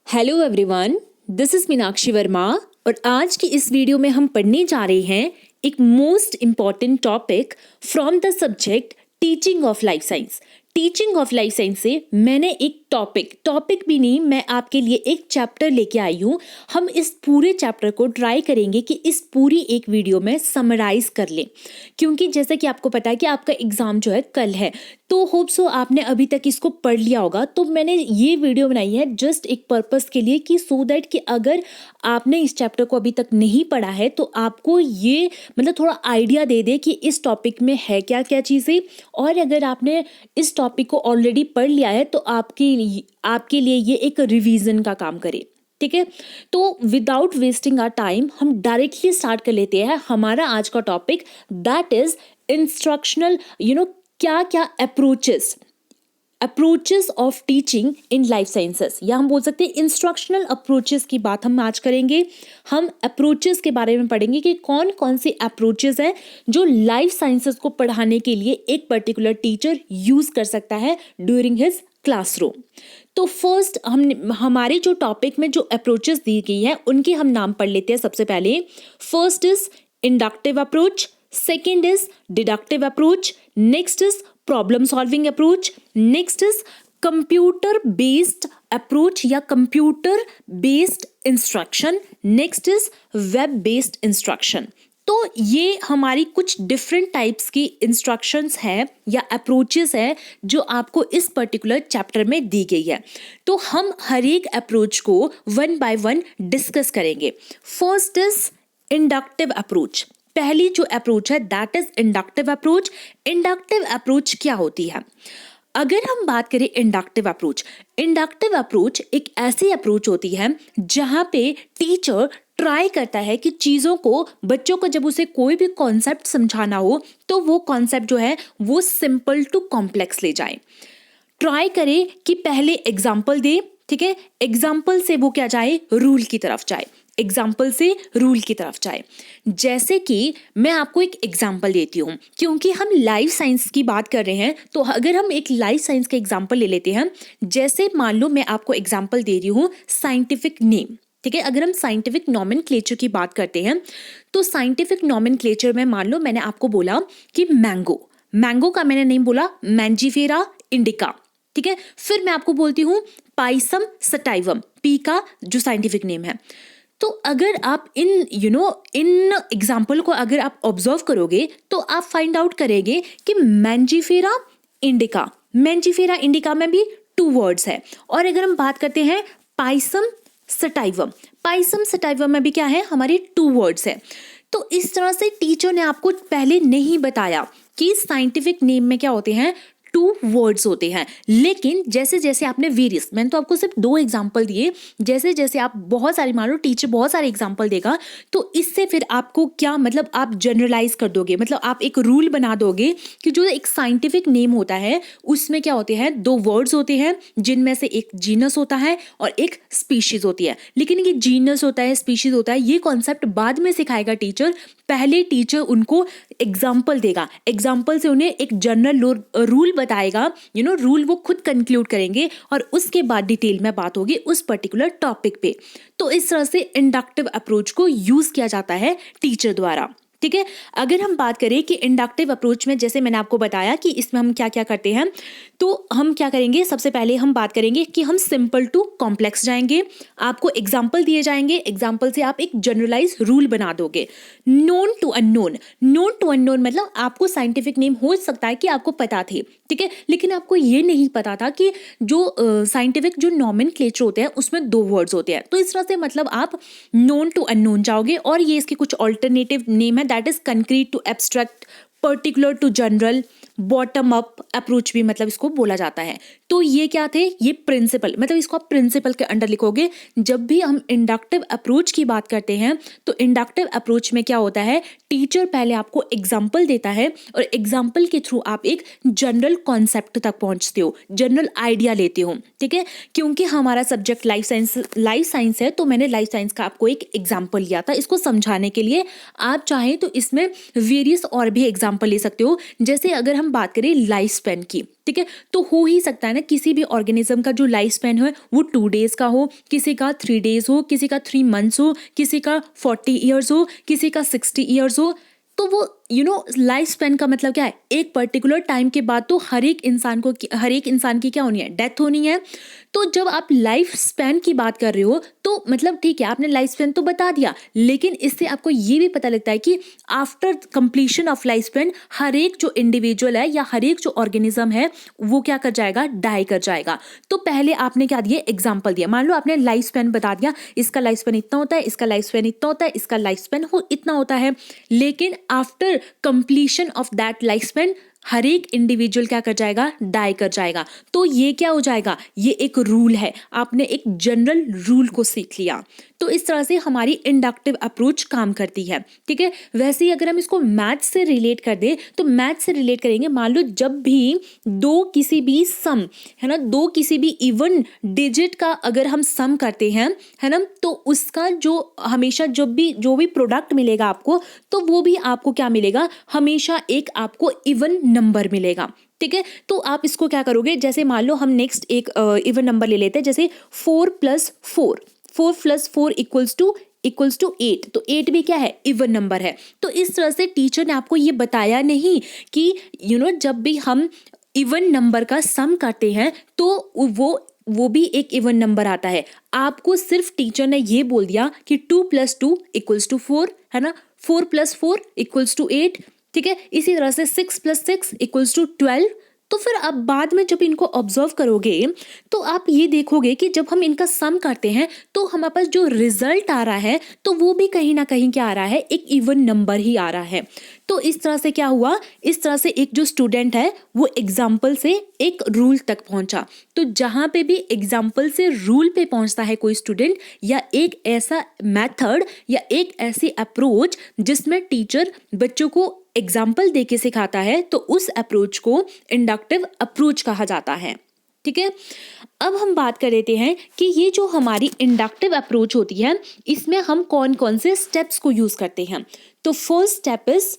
Hello everyone, this is Meenakshi Verma और आज की इस वीडियो में हम पढ़ने जा रहे हैं एक most important topic from the subject teaching of life science. Teaching of life science से मैंने एक टॉपिक भी नहीं, मैं आपके लिए एक चैप्टर लेके आई हूँ। हम इस पूरे चैप्टर को ट्राई करेंगे कि इस पूरी एक वीडियो में समराइज कर लें, क्योंकि जैसा कि आपको पता है कि आपका एग्जाम जो है कल है, तो होप सो आपने अभी तक इसको पढ़ लिया होगा। तो मैंने ये वीडियो बनाई है जस्ट एक पर्पस के लिए कि सो दैट कि अगर आपने इस चैप्टर को अभी तक नहीं पढ़ा है तो आपको ये मतलब थोड़ा आइडिया दे दे कि इस टॉपिक में है क्या क्या चीज़ें, और अगर आपने इस टॉपिक को ऑलरेडी पढ़ लिया है तो आपके लिए ये एक रिवीजन का काम करे। ठीक है, तो विदाउट वेस्टिंग आवर टाइम हम डायरेक्टली स्टार्ट कर लेते हैं हमारा आज का टॉपिक, दैट इज इंस्ट्रक्शनल क्या क्या approaches of teaching in life sciences, या हम बोल सकते हैं इंस्ट्रक्शनल अप्रोचेस की बात हम आज करेंगे। हम अप्रोचेस के बारे में पढ़ेंगे कि कौन कौन से अप्रोचेस है जो लाइफ साइंसेस को पढ़ाने के लिए एक पर्टिकुलर टीचर यूज कर सकता है ड्यूरिंग हिज क्लासरूम। तो फर्स्ट हमारे जो टॉपिक में जो अप्रोचेस दी गई है उनके हम नाम पढ़ लेते हैं। सबसे पहले first is inductive approach, second is deductive approach, next is problem solving approach, next is computer based approach या computer based instruction, next is web based instruction. तो ये हमारी कुछ डिफरेंट टाइप्स की इंस्ट्रक्शंस है या अप्रोचेस है जो आपको इस पर्टिकुलर चैप्टर में दी गई है। तो हम हर एक अप्रोच को वन बाय वन डिस्कस करेंगे। First is inductive approach. पहली जो अप्रोच है that is inductive approach. Inductive approach क्या होती है? अगर हम बात करें इंडक्टिव अप्रोच एक ऐसी अप्रोच होती है जहां पे टीचर ट्राई करता है कि चीज़ों को, बच्चों को जब उसे कोई भी कॉन्सेप्ट समझाना हो तो वो कॉन्सेप्ट जो है वो सिंपल टू कॉम्प्लेक्स ले जाए। ट्राई करे कि पहले एग्जाम्पल दे, ठीक है, एग्जाम्पल से वो क्या जाए, रूल की तरफ जाए, एग्जाम्पल से रूल की तरफ जाए। जैसे कि मैं आपको एक एग्जाम्पल देती हूँ, क्योंकि हम लाइफ साइंस की बात कर रहे हैं तो अगर हम एक लाइफ साइंस का एग्जाम्पल ले लेते हैं, जैसे मान लो मैं आपको एग्जाम्पल दे रही हूँ साइंटिफिक नेम। ठीक है, अगर हम साइंटिफिक नॉमेनक्लेचर की बात करते हैं तो साइंटिफिक नॉमेनक्लेचर में मान लो मैंने आपको बोला कि मैंगो का मैंने नेम बोला मैंजीफेरा इंडिका। ठीक है, फिर मैं आपको बोलती हूँ पाइसम सटाइवम, पी का जो साइंटिफिक नेम है। तो अगर आप इन एग्जाम्पल को अगर आप ऑब्जर्व करोगे तो आप फाइंड आउट करेंगे कि मैंजीफेरा इंडिका में भी 2 वर्ड्स है। और अगर हम बात करते हैं पाइसम सटाइवम में भी क्या है, हमारे 2 वर्ड्स है। तो इस तरह से टीचर ने आपको पहले नहीं बताया कि साइंटिफिक नेम में क्या होते हैं, 2 वर्ड्स होते हैं। लेकिन जैसे जैसे आपने वेरियस, मैंने तो आपको सिर्फ 2 एग्जाम्पल दिए, जैसे जैसे आप बहुत सारे, मान लो टीचर बहुत सारे एग्जाम्पल देगा तो इससे फिर आपको क्या मतलब आप जनरलाइज कर दोगे, मतलब आप एक रूल बना दोगे कि जो एक साइंटिफिक नेम होता है उसमें क्या होते हैं, 2 वर्ड्स होते हैं जिनमें से एक जीनस होता है और एक स्पीशीज होती है। लेकिन ये जीनस होता है, स्पीशीज होता है, ये कॉन्सेप्ट बाद में सिखाएगा टीचर। पहले टीचर उनको एग्जाम्पल देगा, एग्जाम्पल से उन्हें एक जनरल रूल बताएगा, रूल वो खुद कंक्लूड करेंगे और उसके बाद डिटेल में बात होगी उस पर्टिकुलर टॉपिक पे। तो इस तरह से इंडक्टिव अप्रोच को यूज किया जाता है टीचर द्वारा। ठीक है, अगर हम बात करें कि इंडक्टिव अप्रोच में, जैसे मैंने आपको बताया कि इसमें हम क्या क्या करते हैं, तो हम क्या करेंगे, सबसे पहले हम बात करेंगे कि हम सिंपल टू कॉम्प्लेक्स जाएंगे। आपको एग्जाम्पल दिए जाएंगे, एग्जाम्पल से आप एक जनरलाइज रूल बना दोगे। नोन टू अननोन मतलब आपको साइंटिफिक नेम हो सकता है कि आपको पता थे, ठीक है, लेकिन आपको ये नहीं पता था कि जो साइंटिफिक जो नॉमेनक्लेचर होते हैं उसमें 2 वर्ड्स होते हैं। तो इस तरह से मतलब आप नोन टू अननोन जाओगे, और ये इसके कुछ ऑल्टरनेटिव नेम है, that is concrete to abstract, particular to general, bottom up approach भी मतलब इसको बोला जाता है। तो ये क्या थे, ये प्रिंसिपल, मतलब इसको आप प्रिंसिपल के अंडर लिखोगे। जब भी हम इंडक्टिव अप्रोच की बात करते हैं तो इंडक्टिव अप्रोच में क्या होता है, टीचर पहले आपको एग्जाम्पल देता है और एग्जाम्पल के थ्रू आप एक जनरल कॉन्सेप्ट तक पहुंचते हो, जनरल आइडिया लेते हो। ठीक है, क्योंकि हमारा सब्जेक्ट लाइफ साइंस है तो मैंने लाइफ साइंस का आपको एक एग्जाम्पल लिया था इसको समझाने के लिए। आप चाहें तो इसमें वेरियस और भी एग्जाम्पल ले सकते हो। जैसे अगर हम हम बात करें लाइफ स्पैन की, ठीक है, तो हो ही सकता है ना किसी भी ऑर्गेनिज्म का जो लाइफ स्पैन है वो 2 डेज का हो, किसी का 3 डेज हो, किसी का 3 मंथ्स हो, किसी का 40 ईयर्स हो, किसी का 60 ईयर्स हो। तो वो लाइफ स्पैन का मतलब क्या है, एक पर्टिकुलर टाइम के बाद तो हर एक इंसान की क्या होनी है, डेथ होनी है। तो जब आप लाइफ स्पैन की बात कर रहे हो तो मतलब ठीक है, आपने लाइफ स्पैन तो बता दिया, लेकिन इससे आपको ये भी पता लगता है कि after completion of life span हर एक जो इंडिविजुअल है या हर एक जो ऑर्गेनिज्म है वो क्या कर जाएगा, डाई कर जाएगा। तो पहले आपने क्या दिया, एग्जाम्पल दिया। मान लो आपने लाइफ स्पैन बता दिया, इसका लाइफ स्पैन इतना होता है, इसका लाइफ स्पैन इतना होता है, इसका लाइफ स्पैन इतना होता है, लेकिन after completion of that life span हर एक इंडिविजुअल क्या कर जाएगा, डाई कर जाएगा। तो ये क्या हो जाएगा, ये एक रूल है, आपने एक जनरल रूल को सीख लिया। तो इस तरह से हमारी इंडक्टिव अप्रोच काम करती है, ठीक है। वैसे ही अगर हम इसको मैथ से रिलेट कर दे तो मैथ से रिलेट करेंगे। मान लो जब भी दो किसी भी सम है ना, दो किसी भी इवन डिजिट का अगर हम सम करते हैं है ना, तो उसका जो हमेशा जो भी प्रोडक्ट मिलेगा आपको, तो वो भी आपको क्या मिलेगा, हमेशा एक आपको इवन नंबर मिलेगा, ठीक है। तो आप इसको क्या करोगे, जैसे मान लो हम नेक्स्ट एक इवन नंबर ले लेते हैं, जैसे 4 + 4 + 4 इक्वल्स टू 8। तो 8 भी क्या है, इवन नंबर है। तो इस तरह से टीचर ने आपको ये बताया नहीं कि जब भी हम इवन नंबर का सम करते हैं तो वो भी एक इवन नंबर आता है। आपको सिर्फ टीचर ने ये बोल दिया कि 2 + 2 = 4 है ना, 4 + 4 = 8, ठीक है। इसी तरह से 6 + 6 = 12। तो फिर अब बाद में जब इनको ऑब्जर्व करोगे तो आप ये देखोगे कि जब हम इनका सम करते हैं तो हमारे पास जो रिजल्ट आ रहा है तो वो भी कहीं ना कहीं क्या आ रहा है, एक इवन नंबर ही आ रहा है। तो इस तरह से क्या हुआ, इस तरह से एक जो स्टूडेंट है वो एग्जाम्पल से एक रूल तक पहुंचा। तो जहां पे भी एग्जाम्पल से रूल पे पहुंचता है कोई स्टूडेंट, या एक ऐसा मेथड या एक ऐसी अप्रोच जिसमें टीचर बच्चों को एग्जाम्पल देके सिखाता है, तो उस अप्रोच को इंडक्टिव अप्रोच कहा जाता है, ठीक है। अब हम बात कर लेते हैं कि ये जो हमारी इंडक्टिव अप्रोच होती है इसमें हम कौन कौन से स्टेप्स को यूज करते हैं। तो first step is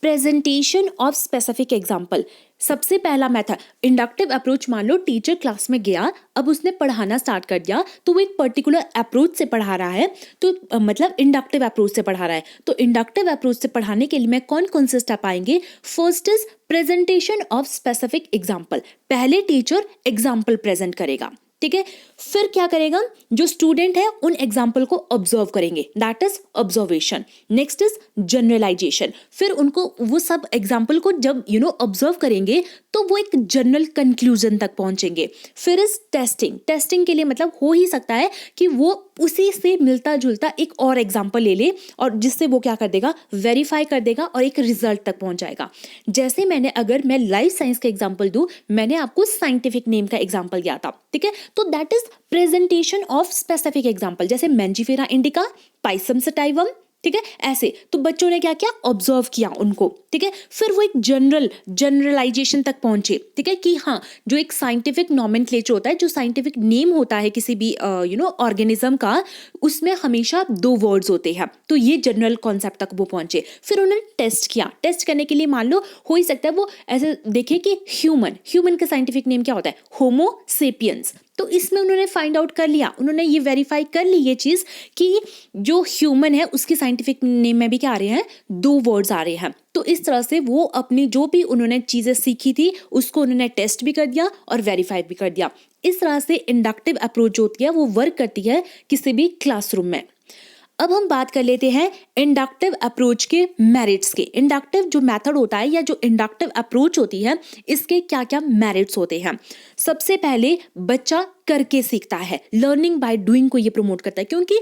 presentation of specific example. सबसे पहला मेथड इंडक्टिव अप्रोच, मान लो टीचर क्लास में गया, अब उसने पढ़ाना स्टार्ट कर दिया, तो वो एक पर्टिकुलर अप्रोच से पढ़ा रहा है, तो मतलब इंडक्टिव अप्रोच से पढ़ा रहा है। तो इंडक्टिव अप्रोच से पढ़ाने के लिए मैं कौन कौन से स्टेप आएंगे। First is presentation of specific example. पहले टीचर एग्जाम्पल प्रेजेंट करेगा, ठीक है। फिर क्या करेगा, जो स्टूडेंट है उन एग्जाम्पल को ऑब्जर्व करेंगे, that is observation. Next is generalisation. फिर उनको वो सब एग्जाम्पल को जब ऑब्जर्व करेंगे तो वो एक जनरल कंक्लूजन तक पहुंचेंगे। फिर इज टेस्टिंग। टेस्टिंग के लिए मतलब हो ही सकता है कि वो उसी से मिलता जुलता एक और एग्जाम्पल ले ले और जिससे वो क्या कर देगा, वेरीफाई कर देगा और एक रिजल्ट तक पहुंच जाएगा। जैसे अगर मैं लाइफ साइंस का एग्जाम्पल दूं, मैंने आपको साइंटिफिक नेम का एग्जाम्पल दिया था, ठीक है। तो that is presentation of specific example, जैसे मैंजीफेरा इंडिका, पाइसम सटाइवम, ठीक है। ऐसे तो बच्चों ने क्या किया, ऑब्जर्व किया उनको, ठीक है। फिर वो एक जनरलाइजेशन तक पहुंचे, ठीक है, कि हाँ जो एक साइंटिफिक नॉमेनक्लेचर होता है, जो साइंटिफिक नेम होता है किसी भी ऑर्गेनिज्म का, उसमें हमेशा 2 वर्ड्स होते हैं। तो ये जनरल कॉन्सेप्ट तक वो पहुंचे। फिर उन्होंने टेस्ट किया। टेस्ट करने के लिए मान लो हो ही सकता है वो ऐसे देखे कि ह्यूमन का साइंटिफिक नेम क्या होता है, होमो सेपियंस। तो इसमें उन्होंने फाइंड आउट कर लिया, उन्होंने ये वेरीफाई कर ली ये चीज कि जो ह्यूमन है उसके साइंटिफिक नेम में भी क्या आ रहे हैं, 2 वर्ड्स आ रहे हैं। तो इस तरह से वो अपनी जो भी उन्होंने चीजें सीखी थी उसको उन्होंने टेस्ट भी कर दिया और वेरीफाई भी कर दिया। इस तरह से इंडक्टिव अप्रोच जो होती है वो वर्क करती है किसी भी क्लासरूम में। अब हम बात कर लेते हैं इंडक्टिव अप्रोच के मेरिट्स के। इंडक्टिव जो मेथड होता है या जो इंडक्टिव अप्रोच होती है, इसके क्या क्या मेरिट्स होते हैं। सबसे पहले बच्चा करके सीखता है, लर्निंग बाय डूइंग को ये प्रमोट करता है, क्योंकि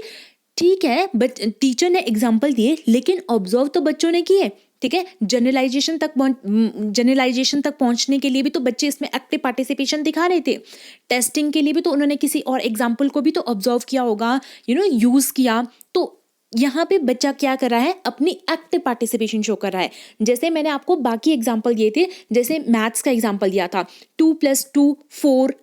ठीक है टीचर ने एग्जाम्पल दिए लेकिन ऑब्जर्व तो बच्चों ने किए, ठीक है। जनरलाइजेशन तक पहुंचने के लिए भी तो बच्चे इसमें एक्टिव पार्टिसिपेशन दिखा रहे थे। टेस्टिंग के लिए भी तो उन्होंने किसी और एग्जाम्पल को भी तो ऑब्जर्व किया होगा, यूज किया। तो यहाँ पे बच्चा क्या कर रहा है, अपनी एक्टिव पार्टिसिपेशन शो कर रहा है। जैसे मैंने आपको बाकी एग्जाम्पल दिए थे, जैसे मैथ्स का एग्जाम्पल दिया था, 2 + 2 4,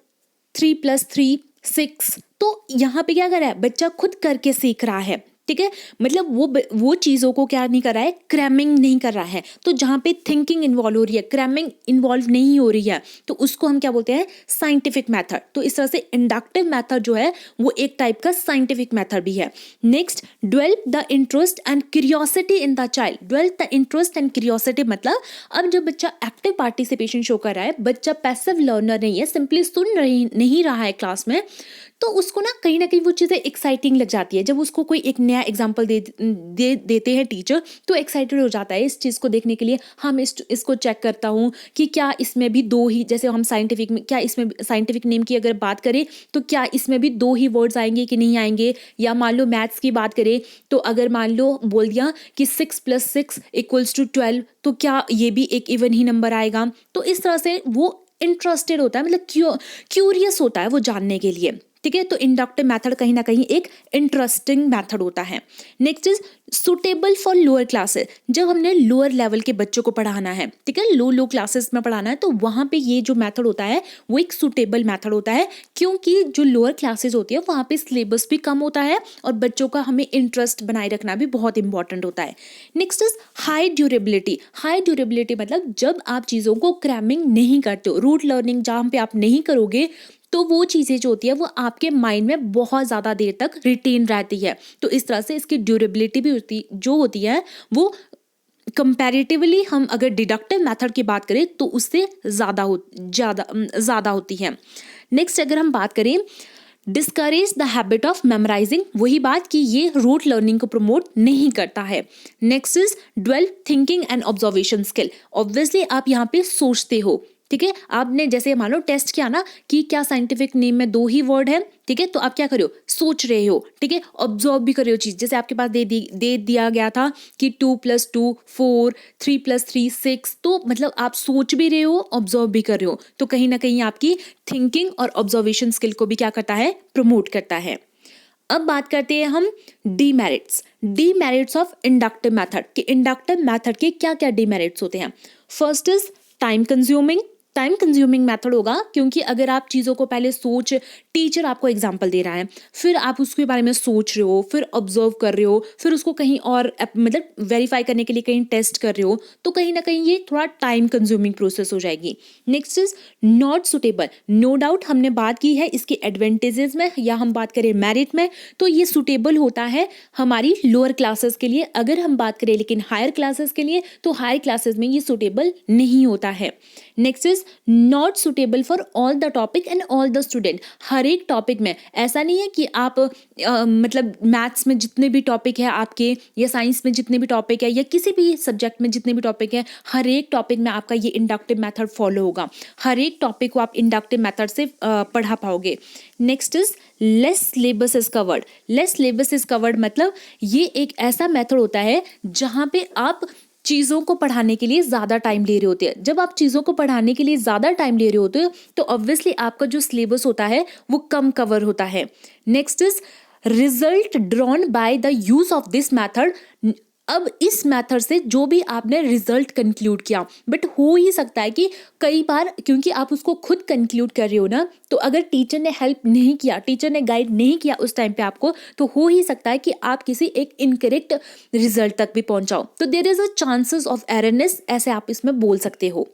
3 + 3 6। तो यहाँ पे क्या कर रहा है, बच्चा खुद करके सीख रहा है, ठीक है, मतलब वो चीज़ों को क्या नहीं कर रहा है, क्रैमिंग नहीं कर रहा है। तो जहाँ पे थिंकिंग इन्वॉल्व हो रही है, क्रैमिंग इन्वॉल्व नहीं हो रही है, तो उसको हम क्या बोलते हैं, साइंटिफिक मेथड। तो इस तरह से इंडक्टिव मेथड जो है वो एक टाइप का साइंटिफिक मेथड भी है। Next, develop the interest and curiosity in the child. Develop the interest and curiosity मतलब अब जब बच्चा एक्टिव पार्टिसिपेशन शो कर रहा है, बच्चा पैसिव लर्नर नहीं है, सिंपली सुन नहीं रहा है क्लास में, तो उसको ना कहीं वो चीज़ें एक्साइटिंग लग जाती है। जब उसको कोई एक नया एग्जाम्पल देते हैं टीचर, तो एक्साइटेड हो जाता है इस चीज़ को देखने के लिए। हम इसको चेक करता हूँ कि क्या इसमें भी दो ही, जैसे हम साइंटिफिक में, क्या इसमें साइंटिफिक नेम की अगर बात करें तो क्या इसमें भी दो ही वर्ड्स आएंगे कि नहीं आएंगे, या मान लो मैथ्स की बात करें तो अगर मान लो बोल दिया कि 6 + 6 = 12, तो क्या ये भी एक इवन ही नंबर आएगा। तो इस तरह से वो इंटरेस्टेड होता है, मतलब क्यूरियस होता है वो जानने के लिए, ठीक है। तो इंडक्टिव मेथड कहीं ना कहीं एक इंटरेस्टिंग मेथड होता है। Next is suitable for lower classes. जब हमने लोअर लेवल के बच्चों को पढ़ाना है, ठीक है, लो क्लासेस में पढ़ाना है, तो वहाँ पे ये जो मेथड होता है वो एक सुटेबल मेथड होता है, क्योंकि जो लोअर क्लासेस होती है वहाँ पे सिलेबस भी कम होता है और बच्चों का हमें इंटरेस्ट बनाए रखना भी बहुत इंपॉर्टेंट होता है। Next is high durability. High durability मतलब जब आप चीज़ों को क्रैमिंग नहीं करते हो, रूट लर्निंग जहाँ पे आप नहीं करोगे, तो वो चीज़ें जो होती है वो आपके माइंड में बहुत ज़्यादा देर तक रिटेन रहती है। तो इस तरह से इसकी ड्यूरेबिलिटी भी होती है वो कंपैरेटिवली, हम अगर डिडक्टिव मेथड की बात करें तो उससे ज़्यादा होती है। नेक्स्ट अगर हम बात करें discourage the habit of memorising, वही बात कि ये रूट लर्निंग को प्रमोट नहीं करता है। Next is develop thinking and observation skill. Obviously आप यहाँ पे सोचते हो, ठीक है, आपने जैसे मान लो टेस्ट किया ना कि क्या साइंटिफिक नेम में दो ही वर्ड है, ठीक है, तो आप क्या कर रहे हो, सोच रहे हो, ठीक है, ऑब्जर्व भी कर रहे हो चीज। जैसे आपके पास दे दिया गया था कि 2 + 2 4, 3 + 3 6, तो मतलब आप सोच भी रहे हो, ऑब्जर्व भी कर रहे हो, तो कहीं ना कहीं आपकी थिंकिंग और ऑब्जर्वेशन स्किल को भी क्या करता है, प्रमोट करता है। अब बात करते हैं हम डीमेरिट्स ऑफ इंडक्टिव मेथड कि इंडक्टिव मेथड के क्या क्या डीमेरिट्स होते हैं। First is time consuming method होगा, क्योंकि अगर आप चीज़ों को पहले टीचर आपको एग्जाम्पल दे रहा है, फिर आप उसके बारे में सोच रहे हो, फिर ऑब्जर्व कर रहे हो, फिर उसको कहीं और मतलब वेरीफाई करने के लिए कहीं टेस्ट कर रहे हो, तो कहीं ना कहीं ये थोड़ा टाइम कंज्यूमिंग प्रोसेस हो जाएगी। Next is not suitable. No doubt हमने बात की है इसके एडवांटेजेस में, या हम बात करें मेरिट में, तो ये सुटेबल होता है हमारी लोअर क्लासेस के लिए। अगर हम बात करें लेकिन हायर क्लासेस के लिए, तो हायर क्लासेस में ये सुटेबल नहीं होता है। Next is not suitable for all the topic and all the student. हर एक टॉपिक में ऐसा नहीं है कि आप मतलब मैथ्स में जितने भी टॉपिक है आपके, या साइंस में जितने भी टॉपिक है, या किसी भी सब्जेक्ट में जितने भी टॉपिक है, हर एक टॉपिक में आपका ये इंडक्टिव मेथड फॉलो होगा। हर एक टॉपिक को आप इंडक्टिव मेथड से पढ़ा पाओगे। Next is less syllabus is covered. Less syllabus is covered मतलब ये एक ऐसा मेथड होता है जहाँ पे आप चीज़ों को पढ़ाने के लिए ज़्यादा टाइम ले रहे होते हैं। जब आप चीज़ों को पढ़ाने के लिए ज़्यादा टाइम ले रहे होते हो, तो ऑब्वियसली आपका जो सिलेबस होता है वो कम कवर होता है। Next is result drawn by the use of this method. अब इस मेथड से जो भी आपने रिजल्ट कंक्लूड किया, बट हो ही सकता है कि कई बार क्योंकि आप उसको खुद कंक्लूड कर रहे हो ना, तो अगर टीचर ने हेल्प नहीं किया, टीचर ने गाइड नहीं किया उस टाइम पे आपको, तो हो ही सकता है कि आप किसी एक इनकरेक्ट रिजल्ट तक भी पहुंचाओ। तो there is a chances of errorness, ऐसे आप इसमें बोल सकते हो।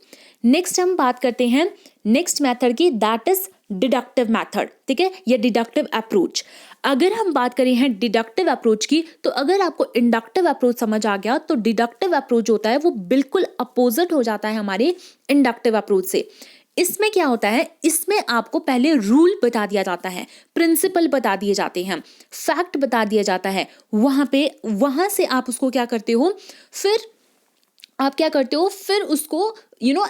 नेक्स्ट हम बात करते हैं नेक्स्ट मेथड की, दैट इज डिडक्टिव मेथड, ठीक है, या डिडक्टिव अप्रोच। अगर हम बात करें हैं डिडक्टिव अप्रोच की, तो अगर आपको इंडक्टिव अप्रोच समझ आ गया, तो डिडक्टिव अप्रोच होता है वो बिल्कुल अपोजिट हो जाता है हमारे इंडक्टिव अप्रोच से। इसमें क्या होता है, इसमें आपको पहले रूल बता दिया जाता है, प्रिंसिपल बता दिए जाते हैं, फैक्ट बता दिया जाता है, वहां से आप उसको क्या करते हो, फिर आप क्या करते हो, फिर उसको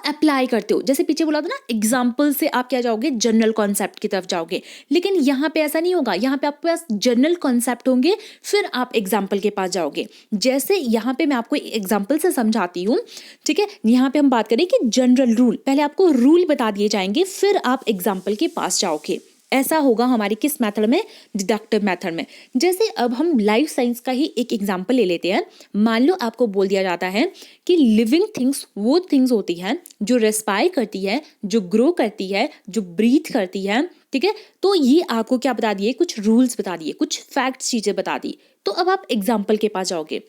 अप्लाई करते हो। जैसे पीछे बोला था ना, एग्जाम्पल से आप क्या जाओगे, जनरल कॉन्सेप्ट की तरफ जाओगे, लेकिन यहाँ पे ऐसा नहीं होगा। यहाँ पे आपके पास जनरल कॉन्सेप्ट होंगे, फिर आप एग्जाम्पल के पास जाओगे। जैसे यहाँ पे मैं आपको एग्जाम्पल से समझाती हूँ, ठीक है। यहाँ पे हम बात करें कि जनरल रूल, पहले आपको रूल बता दिए जाएंगे, फिर आप एग्जाम्पल के पास जाओगे, ऐसा होगा हमारी किस मेथड में, डिडक्टिव मेथड में। जैसे अब हम लाइफ साइंस का ही एक एग्जांपल ले लेते हैं। मान लो आपको बोल दिया जाता है कि लिविंग थिंग्स वो थिंग्स होती हैं जो रेस्पायर करती है, जो ग्रो करती है, जो ब्रीथ करती है, ठीक है। तो ये आपको क्या बता दिए, कुछ रूल्स बता दिए, कुछ फैक्ट्स चीजें बता दी। तो अब आप एग्जाम्पल के पास जाओगे,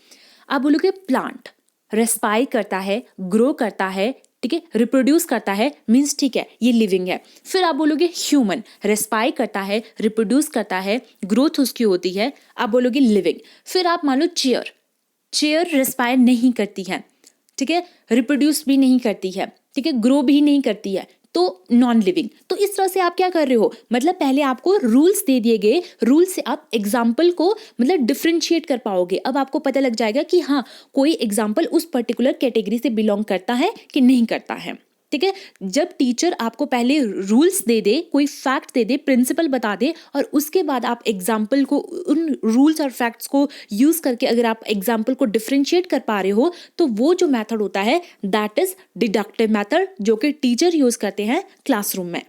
आप बोलोगे प्लांट रेस्पायर करता है, ग्रो करता है, ठीक है, रिप्रोड्यूस करता है, मीन्स ठीक है ये लिविंग है। फिर आप बोलोगे ह्यूमन रेस्पायर करता है, रिप्रोड्यूस करता है, ग्रोथ उसकी होती है, आप बोलोगे लिविंग। फिर आप मान लो चेयर, चेयर रेस्पायर नहीं करती है, ठीक है, रिप्रोड्यूस भी नहीं करती है, ठीक है, ग्रो भी नहीं करती है, तो नॉन लिविंग। तो इस तरह से आप क्या कर रहे हो, मतलब पहले आपको रूल्स दे दिए गए, रूल से आप एग्जाम्पल को मतलब डिफरेंशिएट कर पाओगे। अब आपको पता लग जाएगा कि हाँ कोई एग्जाम्पल उस पर्टिकुलर कैटेगरी से बिलोंग करता है कि नहीं करता है, ठीक है। जब टीचर आपको पहले रूल्स दे दे, कोई फैक्ट दे दे, प्रिंसिपल बता दे, और उसके बाद आप एग्जाम्पल को उन रूल्स और फैक्ट्स को यूज करके अगर आप एग्जाम्पल को डिफरेंशिएट कर पा रहे हो, तो वो जो मेथड होता है दैट इज डिडक्टिव मेथड, जो कि टीचर यूज करते हैं क्लासरूम में।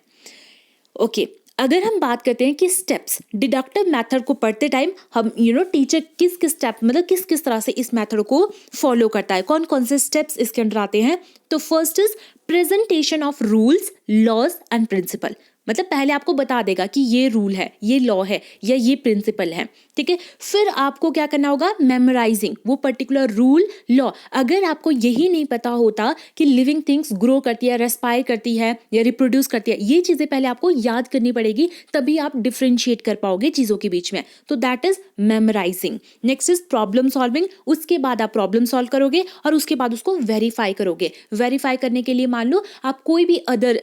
ओके, अगर हम बात करते हैं कि स्टेप्स, डिडक्टिव मेथड को पढ़ते टाइम हम टीचर किस किस स्टेप मतलब किस किस तरह से इस मेथड को फॉलो करता है, कौन कौन से स्टेप्स इसके अंदर आते हैं। तो first is presentation of rules, laws and principle. मतलब पहले आपको बता देगा कि ये रूल है, ये लॉ है, या ये प्रिंसिपल है, ठीक है। फिर आपको क्या करना होगा, मेमोराइजिंग वो पर्टिकुलर रूल, लॉ। अगर आपको यही नहीं पता होता कि लिविंग थिंग्स ग्रो करती है, रेस्पायर करती है या रिप्रोड्यूस करती है, ये चीजें पहले आपको याद करनी पड़ेगी, तभी आप डिफरेंशिएट कर पाओगे चीजों के बीच में। तो that is memorising. Next is problem solving. उसके बाद आप प्रॉब्लम सॉल्व करोगे और उसके बाद उसको वेरीफाई करोगे। वेरीफाई करने के लिए मान लो आप कोई भी अदर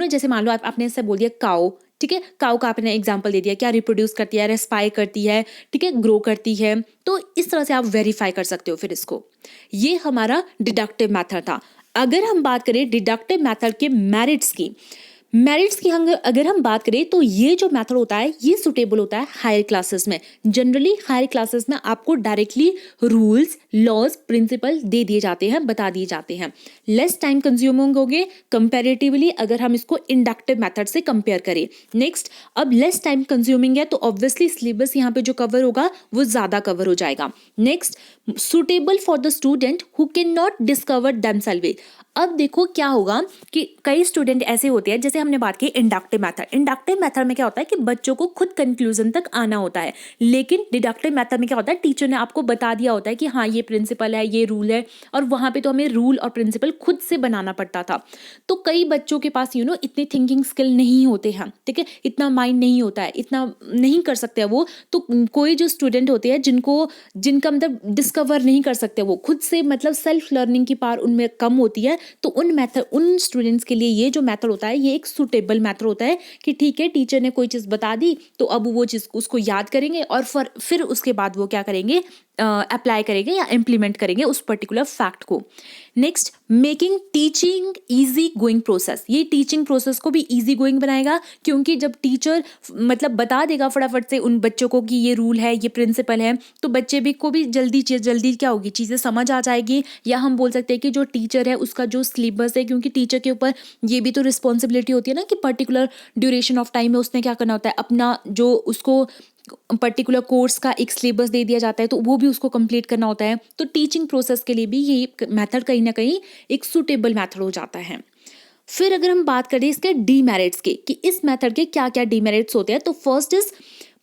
जैसे मान लो आपने ऐसा बोल दिया काउ, ठीक है, काउ का आपने एग्जांपल दे दिया, क्या रिप्रोड्यूस करती है, रेस्पायर करती है, ठीक है, ग्रो करती है। तो इस तरह से आप वेरीफाई कर सकते हो फिर इसको। ये हमारा डिडक्टिव मेथड था। अगर हम बात करें डिडक्टिव मेथड के मेरिट्स की, अगर हम बात करें तो ये जो मेथड होता है ये सुटेबल होता है हायर क्लासेस में। जनरली हायर क्लासेस में आपको डायरेक्टली रूल्स, लॉज, प्रिंसिपल दे दिए जाते हैं, बता दिए जाते हैं। लेस टाइम कंज्यूमिंग होंगे कंपैरेटिवली अगर हम इसको इंडक्टिव मेथड से कंपेयर करें। नेक्स्ट, अब लेस टाइम कंज्यूमिंग है तो ऑब्वियसली सिलेबस यहाँ पे जो कवर होगा वो ज्यादा कवर हो जाएगा। Next, suitable for the student who can not discover themselves. अब देखो क्या होगा कि कई स्टूडेंट ऐसे होते हैं, जैसे हमने बात की इंडक्टिव मेथड में क्या होता है कि बच्चों को खुद कंक्लूजन तक आना होता है, लेकिन डिडक्टिव मेथड में क्या होता है, टीचर ने आपको बता दिया होता है कि हाँ ये प्रिंसिपल है, ये रूल है, और वहां पे तो हमें रूल और प्रिंसिपल खुद से बनाना पड़ता था। तो कई बच्चों के पास इतने थिंकिंग स्किल नहीं होते हैं, ठीक है, इतना माइंड नहीं होता है, इतना नहीं कर सकते वो। तो कोई जो स्टूडेंट होते हैं जिनका मतलब डिस्कवर नहीं कर सकते, वो खुद से मतलब सेल्फ लर्निंग की पावर उनमें कम होती है, तो उन स्टूडेंट्स के लिए ये जो मेथड होता है ये एक सुटेबल मेथड होता है कि ठीक है टीचर ने कोई चीज बता दी तो अब वो चीज उसको याद करेंगे और फिर उसके बाद वो क्या करेंगे, अप्लाई करेंगे या इम्प्लीमेंट करेंगे उस पर्टिकुलर फैक्ट को। Next, making teaching easy going process. ये टीचिंग प्रोसेस को भी इजी गोइंग बनाएगा, क्योंकि जब टीचर मतलब बता देगा फटाफट से उन बच्चों को कि ये रूल है, ये प्रिंसिपल है, तो बच्चे भी को भी जल्दी क्या होगी, चीज़ें समझ आ जाएगी। या हम बोल सकते हैं कि जो टीचर है उसका जो सिलेबस है, क्योंकि टीचर के ऊपर ये भी तो रिस्पॉन्सिबिलिटी होती है ना कि पर्टिकुलर ड्यूरेशन ऑफ टाइम में उसने क्या करना होता है, अपना जो उसको पर्टिकुलर कोर्स का एक सिलेबस दे दिया जाता है तो वो भी उसको कंप्लीट करना होता है। तो टीचिंग प्रोसेस के लिए भी ये मेथड कहीं ना कहीं एक सुटेबल मेथड हो जाता है। फिर अगर हम बात करें इसके डीमेरिट्स की कि इस मेथड के क्या क्या डीमेरिट्स होते हैं, तो first is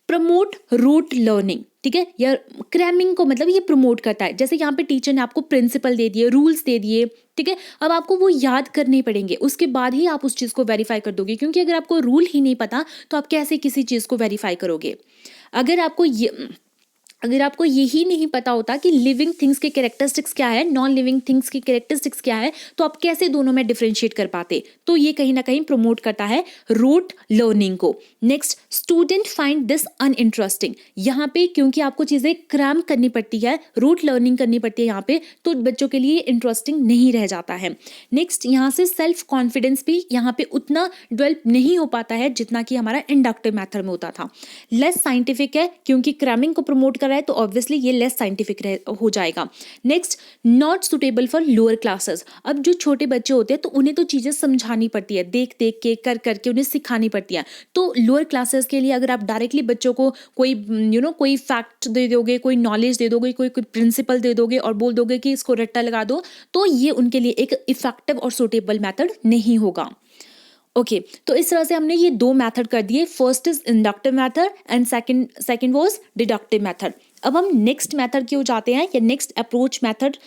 promote rote learning, ठीक है, या क्रैमिंग को मतलब ये प्रमोट करता है। जैसे यहाँ पे टीचर ने आपको प्रिंसिपल दे दिए, रूल्स दे दिए, ठीक है, अब आपको वो याद करने पड़ेंगे, उसके बाद ही आप उस चीज को वेरीफाई कर दोगे, क्योंकि अगर आपको रूल ही नहीं पता तो आप कैसे किसी चीज को वेरीफाई करोगे। अगर आपको यही नहीं पता होता कि लिविंग थिंग्स के कैरेक्टरिस्टिक्स क्या है, नॉन लिविंग थिंग्स की कैरेक्टरिस्टिक्स क्या है, तो आप कैसे दोनों में डिफरेंशिएट कर पाते। तो ये कहीं ना कहीं प्रमोट करता है रूट लर्निंग को। Next, student find this uninteresting. यहाँ पे क्योंकि आपको चीजें क्रैम करनी पड़ती है, रूट लर्निंग करनी पड़ती है यहाँ पे, तो बच्चों के लिए इंटरेस्टिंग नहीं रह जाता है। नेक्स्ट, यहाँ से सेल्फ कॉन्फिडेंस भी यहाँ पे उतना डेवलप नहीं हो पाता है जितना कि हमारा इंडक्टिव मेथड में होता था। लेस साइंटिफिक है, क्योंकि क्रैमिंग को प्रमोट कर रहा है तो ऑब्वियसली ये लेस साइंटिफिक हो जाएगा। Next, not suitable for lower classes. अब जो छोटे बच्चे होते हैं तो उन्हें तो चीज़ें समझानी पड़ती है, देख देख के कर करके उन्हें सिखानी पड़ती है। तो लोअर क्लासेस के लिए अगर आप डायरेक्टली बच्चों को कोई कोई फैक्ट दे दोगे, कोई नॉलेज दे दोगे, कोई प्रिंसिपल दे दोगे और बोल दोगे कि इसको रट्टा लगा दो, तो ये उनके लिए एक इफेक्टिव और सुटेबल मेथड नहीं होगा। ओके तो इस तरह से हमने ये दो मेथड कर दिए। First is inductive method and second was deductive method. अब हम नेक्स्ट मेथड की ओर जाते हैं, या next approach method,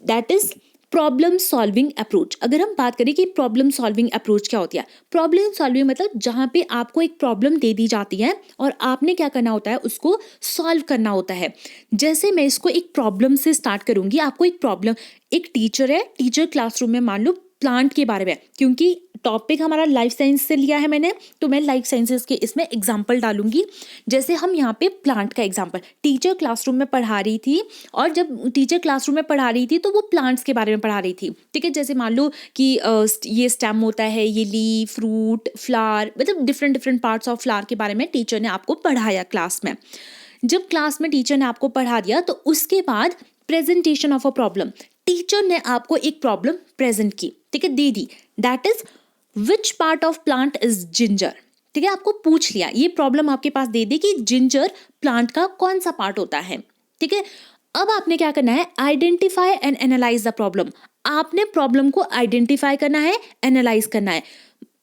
that is problem solving approach. अगर हम बात करें कि प्रॉब्लम सॉल्विंग अप्रोच क्या होती है, प्रॉब्लम सॉल्विंग मतलब जहाँ पे आपको एक प्रॉब्लम दे दी जाती है और आपने क्या करना होता है, उसको सॉल्व करना होता है। जैसे मैं इसको एक प्रॉब्लम से स्टार्ट करूंगी। आपको एक प्रॉब्लम, एक टीचर है, टीचर क्लासरूम में मान लो प्लांट के बारे में, क्योंकि टॉपिक हमारा लाइफ साइंस से लिया है मैंने, तो मैं लाइफ साइंसेस के इसमें एग्जाम्पल डालूंगी। जैसे हम यहाँ पे प्लांट का एग्जाम्पल, टीचर क्लासरूम में पढ़ा रही थी, और जब टीचर क्लासरूम में पढ़ा रही थी तो वो प्लांट्स के बारे में पढ़ा रही थी, ठीक है। जैसे मान लो कि ये स्टेम होता है, ये लीफ, फ्रूट, फ्लावर, मतलब different different parts of flower के बारे में टीचर ने आपको पढ़ाया क्लास में। जब क्लास में टीचर ने आपको पढ़ा दिया तो उसके बाद presentation of a problem, teacher ने आपको एक प्रॉब्लम प्रेजेंट की, ठीक है, दे दी, that is which part of plant is ginger, ठीक है। आपको पूछ लिया, ये प्रॉब्लम आपके पास दे दी कि जिंजर प्लांट का कौन सा पार्ट होता है, ठीक है। अब आपने क्या करना है, identify and analyse the problem. आपने प्रॉब्लम को आइडेंटिफाई करना है, एनालाइज करना है।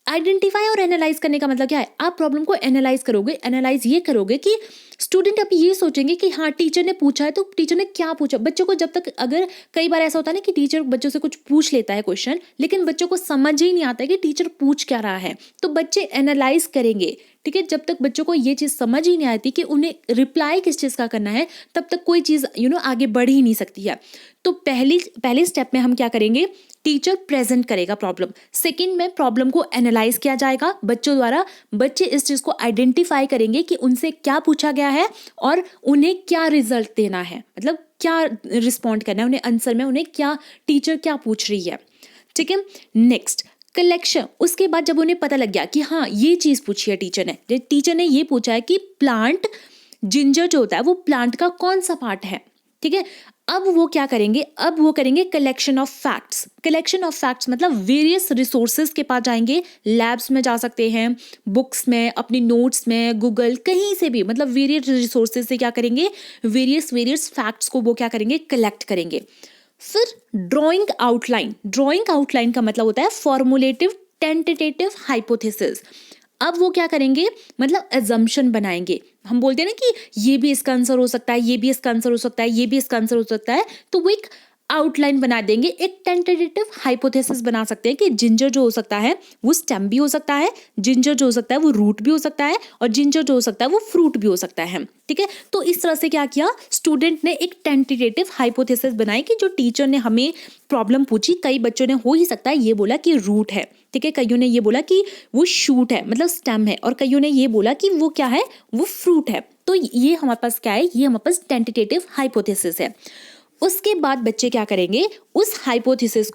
आइडेंटिफाई और एनालाइज करने का मतलब क्या है, आप प्रॉब्लम को एनालाइज करोगे। एनालाइज ये करोगे कि स्टूडेंट अब ये सोचेंगे कि हाँ टीचर ने पूछा है तो टीचर ने क्या पूछा। बच्चों को जब तक, अगर कई बार ऐसा होता है ना कि टीचर बच्चों से कुछ पूछ लेता है क्वेश्चन, लेकिन बच्चों को समझ ही नहीं आता है कि टीचर पूछ क्या रहा है, तो बच्चे एनालाइज करेंगे, ठीक है। जब तक बच्चों को ये चीज़ समझ ही नहीं आती कि उन्हें रिप्लाई किस चीज़ का करना है, तब तक कोई चीज़ आगे बढ़ ही नहीं सकती है। तो पहले स्टेप में हम क्या करेंगे, टीचर प्रेजेंट करेगा प्रॉब्लम। सेकंड में प्रॉब्लम को एनालाइज किया जाएगा बच्चों द्वारा। बच्चे इस चीज़ को आइडेंटिफाई करेंगे कि उनसे क्या पूछा गया है और उन्हें क्या रिजल्ट देना है, मतलब क्या रिस्पॉन्ड करना है उन्हें आंसर में, उन्हें क्या टीचर क्या पूछ रही है, ठीक है। Next collection. उसके बाद जब उन्हें पता लग गया कि हाँ ये चीज़ पूछी है टीचर ने ये पूछा है कि प्लांट जिंजर जो होता है वो प्लांट का कौन सा पार्ट है, ठीक है। अब वो क्या करेंगे, अब वो करेंगे collection of facts. Collection of facts मतलब वेरियस रिसोर्सेज के पास जाएंगे, लैब्स में जा सकते हैं, बुक्स में, अपनी नोट्स में, गूगल, कहीं से भी, मतलब वेरियस रिसोर्सेज से क्या करेंगे, वेरियस फैक्ट्स को वो क्या करेंगे, कलेक्ट करेंगे। फिर ड्राइंग आउटलाइन। ड्राइंग आउटलाइन का मतलब होता है फॉर्मुलेटिव टेंटेटिव हाइपोथेसिस। अब वो क्या करेंगे, मतलब एजम्पशन बनाएंगे। हम बोलते हैं ना कि ये भी इसका आंसर हो सकता है, ये भी इसका आंसर हो सकता है, ये भी इसका आंसर हो सकता है, तो वो एक आउटलाइन बना देंगे, एक टेंटेटिव हाइपोथेसिस बना सकते हैं कि जिंजर जो हो सकता है वो स्टेम भी हो सकता है, जिंजर जो हो सकता है वो रूट भी हो सकता है, और जिंजर जो हो सकता है वो फ्रूट भी हो सकता है, ठीक है। तो इस तरह से क्या किया, स्टूडेंट ने एक टेंटेटिव हाइपोथेसिस बनाई कि जो टीचर ने हमें प्रॉब्लम पूछी, कई बच्चों ने हो ही सकता है ये बोला कि रूट है, ठीक है, कईयों ने ये बोला कि वो शूट है मतलब स्टेम है, और कईयों ने ये बोला कि वो क्या है, वो फ्रूट है। तो ये हमारे पास क्या है, ये हमारे पास टेंटेटिव हाइपोथेसिस है। उसके बाद बच्चे क्या करेंगे, उस हाइपोथेसिस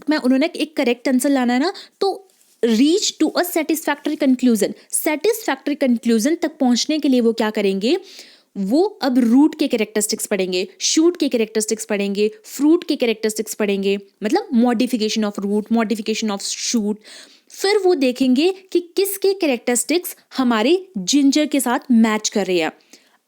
में उन्होंने एक करेक्ट आंसर लाना है ना, तो reach to a satisfactory conclusion. Satisfactory conclusion तक पहुंचने के लिए वो क्या करेंगे, वो अब रूट के कैरेक्टरिस्टिक्स पढ़ेंगे, शूट के कैरेक्टरिस्टिक्स पढ़ेंगे, फ्रूट के कैरेक्टरिस्टिक्स पढ़ेंगे, मतलब modification of root, modification of shoot. फिर वो देखेंगे कि किसके कैरेक्टरिस्टिक्स हमारे जिंजर के साथ मैच कर रहे हैं।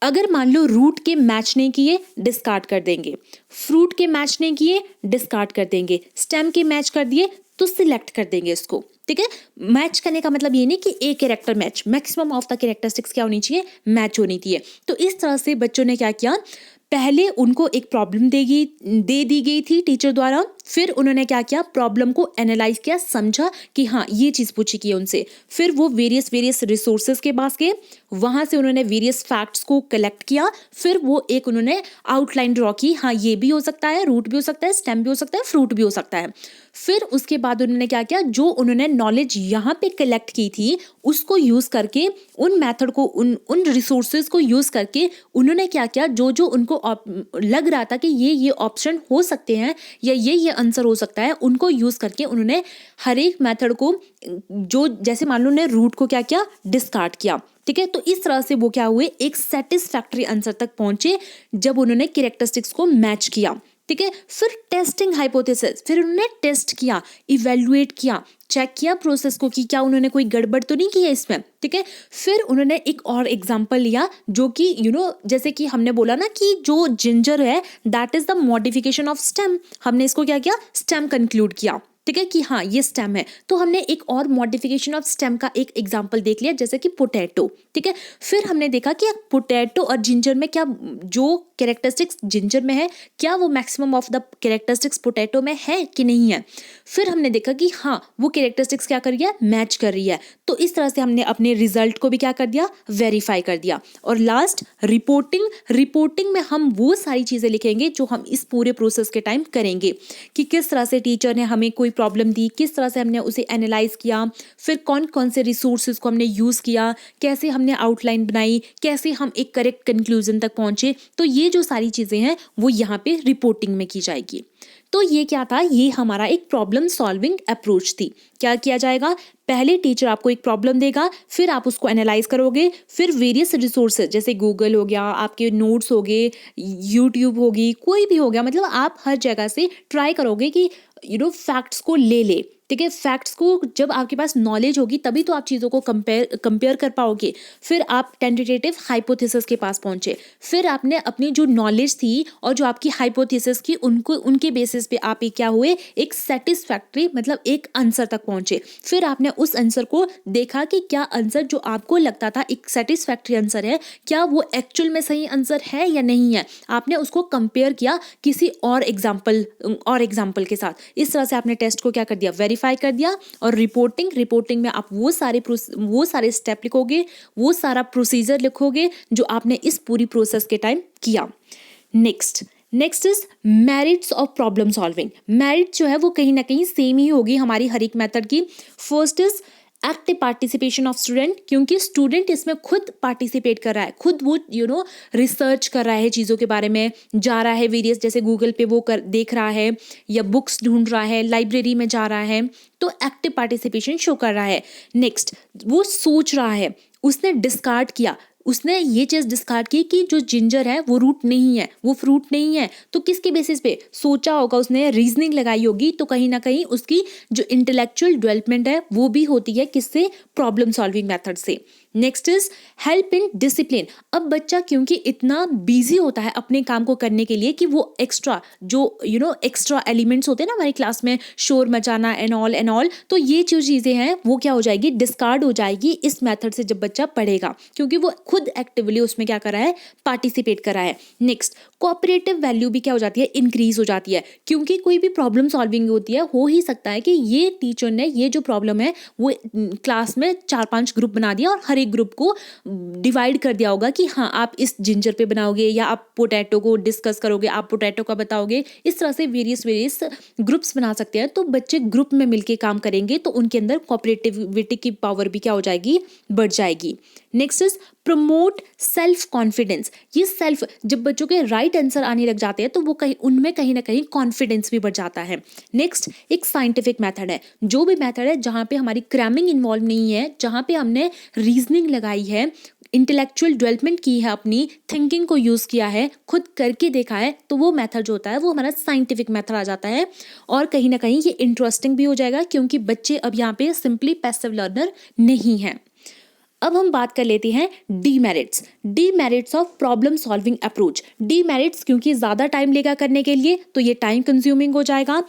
अगर मान लो रूट के मैच नहीं किए, डिस्कार्ड कर देंगे, फ्रूट के मैच नहीं किए, डिस्कार्ड कर देंगे, स्टेम के मैच कर दिए तो सिलेक्ट कर देंगे इसको, ठीक है। मैच करने का मतलब ये नहीं कि एक character match, maximum of the characteristics क्या होनी चाहिए, मैच होनी चाहिए। तो इस तरह से बच्चों ने क्या किया, पहले उनको एक प्रॉब्लम दे दी गई थी टीचर द्वारा, फिर उन्होंने क्या किया, प्रॉब्लम को एनालाइज किया, समझा कि हाँ ये चीज़ पूछी की है उनसे। फिर वो वेरियस रिसोर्सेज के पास गए, वहाँ से उन्होंने वेरियस फैक्ट्स को कलेक्ट किया, फिर वो एक उन्होंने आउटलाइन ड्रॉ की, हाँ ये भी हो सकता है, रूट भी हो सकता है, स्टेम भी हो सकता है, फ्रूट भी हो सकता है। फिर उसके बाद उन्होंने क्या किया, जो उन्होंने नॉलेज यहाँ पे कलेक्ट की थी उसको यूज़ करके, उन मेथड को, उन रिसोर्सेज को यूज़ करके उन्होंने क्या किया, जो जो उनको लग रहा था कि ये ऑप्शन हो सकते हैं या ये आंसर हो सकता है, उनको यूज़ करके उन्होंने हर एक मेथड को, जो जैसे मान लो उन्होंने रूट को क्या किया, डिस्कार्ड किया, ठीक ठीक है। तो इस तरह से वो क्या हुए, एक सेटिस्फैक्टरी आंसर तक पहुंचे जब उन्होंने कैरेक्टरिस्टिक्स को मैच किया। ठीक है। फिर टेस्टिंग हाइपोथेसिस, फिर उन्होंने टेस्ट किया, इवेल्युएट किया, चेक किया प्रोसेस को कि क्या उन्होंने कोई गड़बड़ तो नहीं की है इसमें। ठीक है। फिर उन्होंने एक और एग्जांपल लिया जो कि जैसे कि हमने बोला ना कि जो जिंजर है that is the modification of stem, हमने इसको क्या किया, स्टेम कंक्लूड किया। ठीक है कि हाँ ये स्टेम है, तो हमने एक और मॉडिफिकेशन ऑफ स्टेम का एक एग्जांपल देख लिया जैसे कि पोटैटो। ठीक है। फिर हमने देखा कि पोटैटो और जिंजर में क्या जो कैरेक्टरिस्टिक्स जिंजर में है क्या वो maximum of the characteristics potato में है कि नहीं है। फिर हमने देखा कि हाँ वो कैरेक्टरिस्टिक्स क्या कर रही है, मैच कर रही है। तो इस तरह से हमने अपने रिजल्ट को भी क्या कर दिया, वेरीफाई कर दिया। और लास्ट रिपोर्टिंग में हम वो सारी चीजें लिखेंगे जो हम इस पूरे प्रोसेस के टाइम करेंगे कि किस तरह से टीचर ने हमें कोई प्रॉब्लम दी, किस तरह से हमने उसे एनालाइज किया, फिर कौन कौन से रिसोर्सेज को हमने यूज किया, कैसे हमने आउटलाइन बनाई, कैसे हम एक करेक्ट कंक्लूजन तक पहुंचे। तो ये जो सारी चीजें हैं वो यहाँ पे रिपोर्टिंग में की जाएगी। तो ये क्या था, ये हमारा एक प्रॉब्लम सॉल्विंग अप्रोच थी। क्या किया जाएगा, पहले टीचर आपको एक प्रॉब्लम देगा, फिर आप उसको एनालाइज करोगे, फिर वेरियस रिसोर्सेज जैसे गूगल हो गया, आपके नोट्स हो गए, यूट्यूब होगी, कोई भी हो गया, मतलब आप हर जगह से ट्राई करोगे कि फैक्ट्स को ले। ठीक है। फैक्ट्स को जब आपके पास नॉलेज होगी तभी तो आप चीज़ों को कंपेयर कर पाओगे। फिर आप टेंटेटिव हाइपोथेसिस के पास पहुंचे, फिर आपने अपनी जो नॉलेज थी और जो आपकी हाइपोथेसिस की उनके बेसिस पे आप क्या हुए, एक सेटिस्फैक्टरी मतलब एक आंसर तक पहुंचे। फिर आपने उस आंसर को देखा कि क्या आंसर जो आपको लगता था एक सेटिस्फैक्टरी आंसर है, क्या वो एक्चुअल में सही आंसर है या नहीं है। आपने उसको कंपेयर किया किसी और एग्जाम्पल के साथ। इस तरह से आपने टेस्ट को क्या कर दिया, वेरीफाई कर दिया। और रिपोर्टिंग में आप वो सारे स्टेप लिखोगे, वो सारा प्रोसीजर लिखोगे जो आपने इस पूरी प्रोसेस के टाइम किया। Next is merits of problem solving. Merit जो है वो कहीं ना कहीं सेम ही होगी हमारी हर एक मेथड की। First is active participation of student, क्योंकि स्टूडेंट इसमें खुद पार्टिसिपेट कर रहा है, खुद वो रिसर्च कर रहा है, चीज़ों के बारे में जा रहा है, वेरियस जैसे गूगल पे वो देख रहा है या बुक्स ढूंढ रहा है, लाइब्रेरी में जा रहा है, तो एक्टिव पार्टिसिपेशन शो कर रहा है। नेक्स्ट, वो सोच रहा है, उसने डिस्कार्ड किया, उसने ये चीज़ डिस्कार्ड की कि जो जिंजर है वो रूट नहीं है, वो फ्रूट नहीं है। तो किसके बेसिस पे सोचा होगा, उसने रीजनिंग लगाई होगी, तो कहीं ना कहीं उसकी जो इंटेलेक्चुअल डेवलपमेंट है वो भी होती है किससे, प्रॉब्लम सॉल्विंग मेथड से। Next is help in discipline. अब बच्चा क्योंकि इतना बिजी होता है अपने काम को करने के लिए कि वो एक्स्ट्रा जो एक्स्ट्रा एलिमेंट्स होते हैं ना हमारी क्लास में, शोर मचाना एंड ऑल, तो ये जो चीज़ें हैं वो क्या हो जाएगी, डिस्कार्ड हो जाएगी इस मेथड से जब बच्चा पढ़ेगा, क्योंकि वो खुद एक्टिवली उसमें क्या कर रहा है, पार्टिसिपेट कर रहा है। नेक्स्ट, कोऑपरेटिव वैल्यू भी क्या हो जाती है, इंक्रीज हो जाती है, क्योंकि कोई भी प्रॉब्लम सॉल्विंग होती है, हो ही सकता है कि ये टीचर ने ये जो प्रॉब्लम है वो क्लास में 4-5 ग्रुप बना दिया और हर एक ग्रुप को डिवाइड कर दिया होगा कि हाँ आप इस जिंजर पे बनाओगे या आप पोटैटो को डिस्कस करोगे, आप पोटैटो का बताओगे। इस तरह से वेरियस ग्रुप्स बना सकते हैं। तो बच्चे ग्रुप में मिलके काम करेंगे तो उनके अंदर कोऑपरेटिविटी की पावर भी क्या हो जाएगी, बढ़ जाएगी। Next is promote self confidence. ये सेल्फ, जब बच्चों के राइट आंसर आने लग जाते हैं तो वो उनमें कहीं ना कहीं कॉन्फिडेंस भी बढ़ जाता है। नेक्स्ट, एक साइंटिफिक मेथड है, जो भी मेथड है जहाँ पे हमारी क्रैमिंग इन्वॉल्व नहीं है, जहाँ पे हमने रीजनिंग लगाई है, इंटेलेक्चुअल डेवलपमेंट की है, अपनी थिंकिंग को यूज़ किया है, खुद करके देखा है, तो वो मेथड जो होता है वो हमारा साइंटिफिक मेथड आ जाता है। और कहीं ना कहीं ये इंटरेस्टिंग भी हो जाएगा क्योंकि बच्चे अब यहाँ पे सिंपली पैसिव लर्नर नहीं है। अब हम बात कर लेते हैं demerits of problem solving approach. Demerits क्योंकि ज़्यादा टाइम लेगा करने के लिए, तो ये टाइम कंज्यूमिंग हो जाएगा,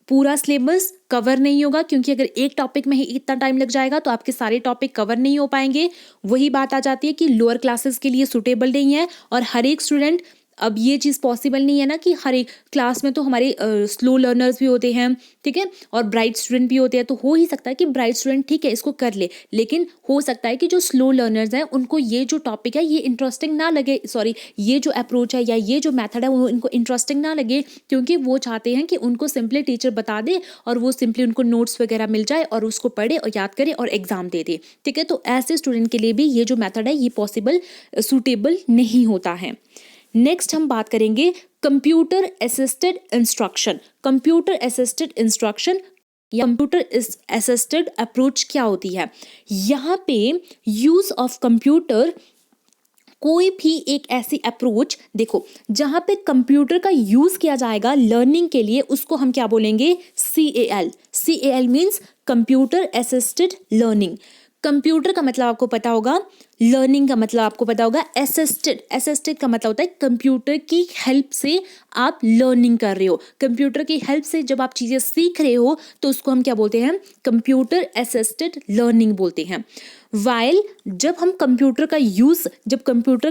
पूरा सिलेबस कवर नहीं होगा, क्योंकि अगर एक टॉपिक में ही इतना टाइम लग जाएगा तो आपके सारे टॉपिक कवर नहीं हो पाएंगे। वही बात आ जाती है कि लोअर क्लासेस के लिए सूटेबल नहीं है और हर एक स्टूडेंट, अब ये चीज़ पॉसिबल नहीं है ना कि हर एक क्लास में तो हमारे स्लो लर्नर्स भी होते हैं, ठीक है, और ब्राइट स्टूडेंट भी होते हैं। तो हो ही सकता है कि ब्राइट स्टूडेंट ठीक है इसको कर ले, लेकिन हो सकता है कि जो स्लो लर्नर्स हैं उनको ये जो टॉपिक है ये इंटरेस्टिंग ना लगे, ये जो अप्रोच है या ये जो मेथड है वो इनको इंटरेस्टिंग ना लगे, क्योंकि वो चाहते हैं कि उनको सिंपली टीचर बता दे और वो सिंपली उनको नोट्स वगैरह मिल जाए और उसको पढ़े और याद करे और एग्जाम दे दे, ठीक है। तो ऐसे स्टूडेंट के लिए भी ये जो मेथड है ये पॉसिबल सूटेबल नहीं होता है। नेक्स्ट हम बात करेंगे कंप्यूटर असिस्टेड इंस्ट्रक्शन। या कंप्यूटर असिस्टेड अप्रोच क्या होती है। यहाँ पे यूज ऑफ कंप्यूटर, कोई भी एक ऐसी अप्रोच देखो जहाँ पे कंप्यूटर का यूज किया जाएगा लर्निंग के लिए, उसको हम क्या बोलेंगे, CAL। CAL means computer assisted learning. Computer का मतलब आपको पता होगा, लर्निंग का मतलब आपको पता होगा, असिस्टेड का मतलब होता है कंप्यूटर की हेल्प से आप लर्निंग कर रहे हो, कंप्यूटर की हेल्प से जब आप चीज़ें सीख रहे हो तो उसको हम क्या बोलते हैं, कंप्यूटर असिस्टेड लर्निंग बोलते हैं। वाइल जब कंप्यूटर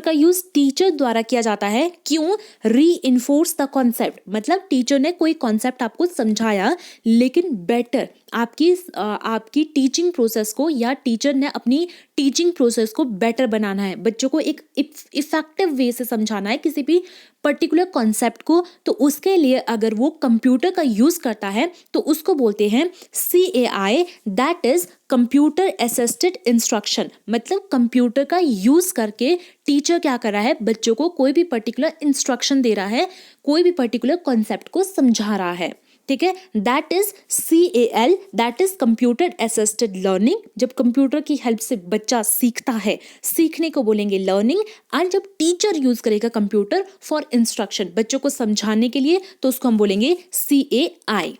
का यूज टीचर द्वारा किया जाता है, क्यों, री-इन्फोर्स द कॉन्सेप्ट, मतलब टीचर ने कोई कॉन्सेप्ट आपको समझाया लेकिन बेटर आपकी टीचिंग प्रोसेस को, या टीचर ने अपनी टीचिंग प्रोसेस को बेटर बनाना है, बच्चों को एक इफेक्टिव वे से समझाना है किसी भी पर्टिकुलर कॉन्सेप्ट को, तो उसके लिए अगर वो कंप्यूटर का यूज करता है तो उसको बोलते हैं CAI, that is computer assisted instruction. मतलब कंप्यूटर का यूज करके टीचर क्या कर रहा है, बच्चों को कोई भी पर्टिकुलर इंस्ट्रक्शन दे रहा है, कोई भी पर्टिकुलर कॉन्सेप्ट को समझा रहा है, ठीक है। That is CAL, that is computer assisted learning. जब कंप्यूटर की हेल्प से बच्चा सीखता है, सीखने को बोलेंगे लर्निंग। एंड जब टीचर यूज करेगा कंप्यूटर फॉर इंस्ट्रक्शन, बच्चों को समझाने के लिए, तो उसको हम बोलेंगे CAI।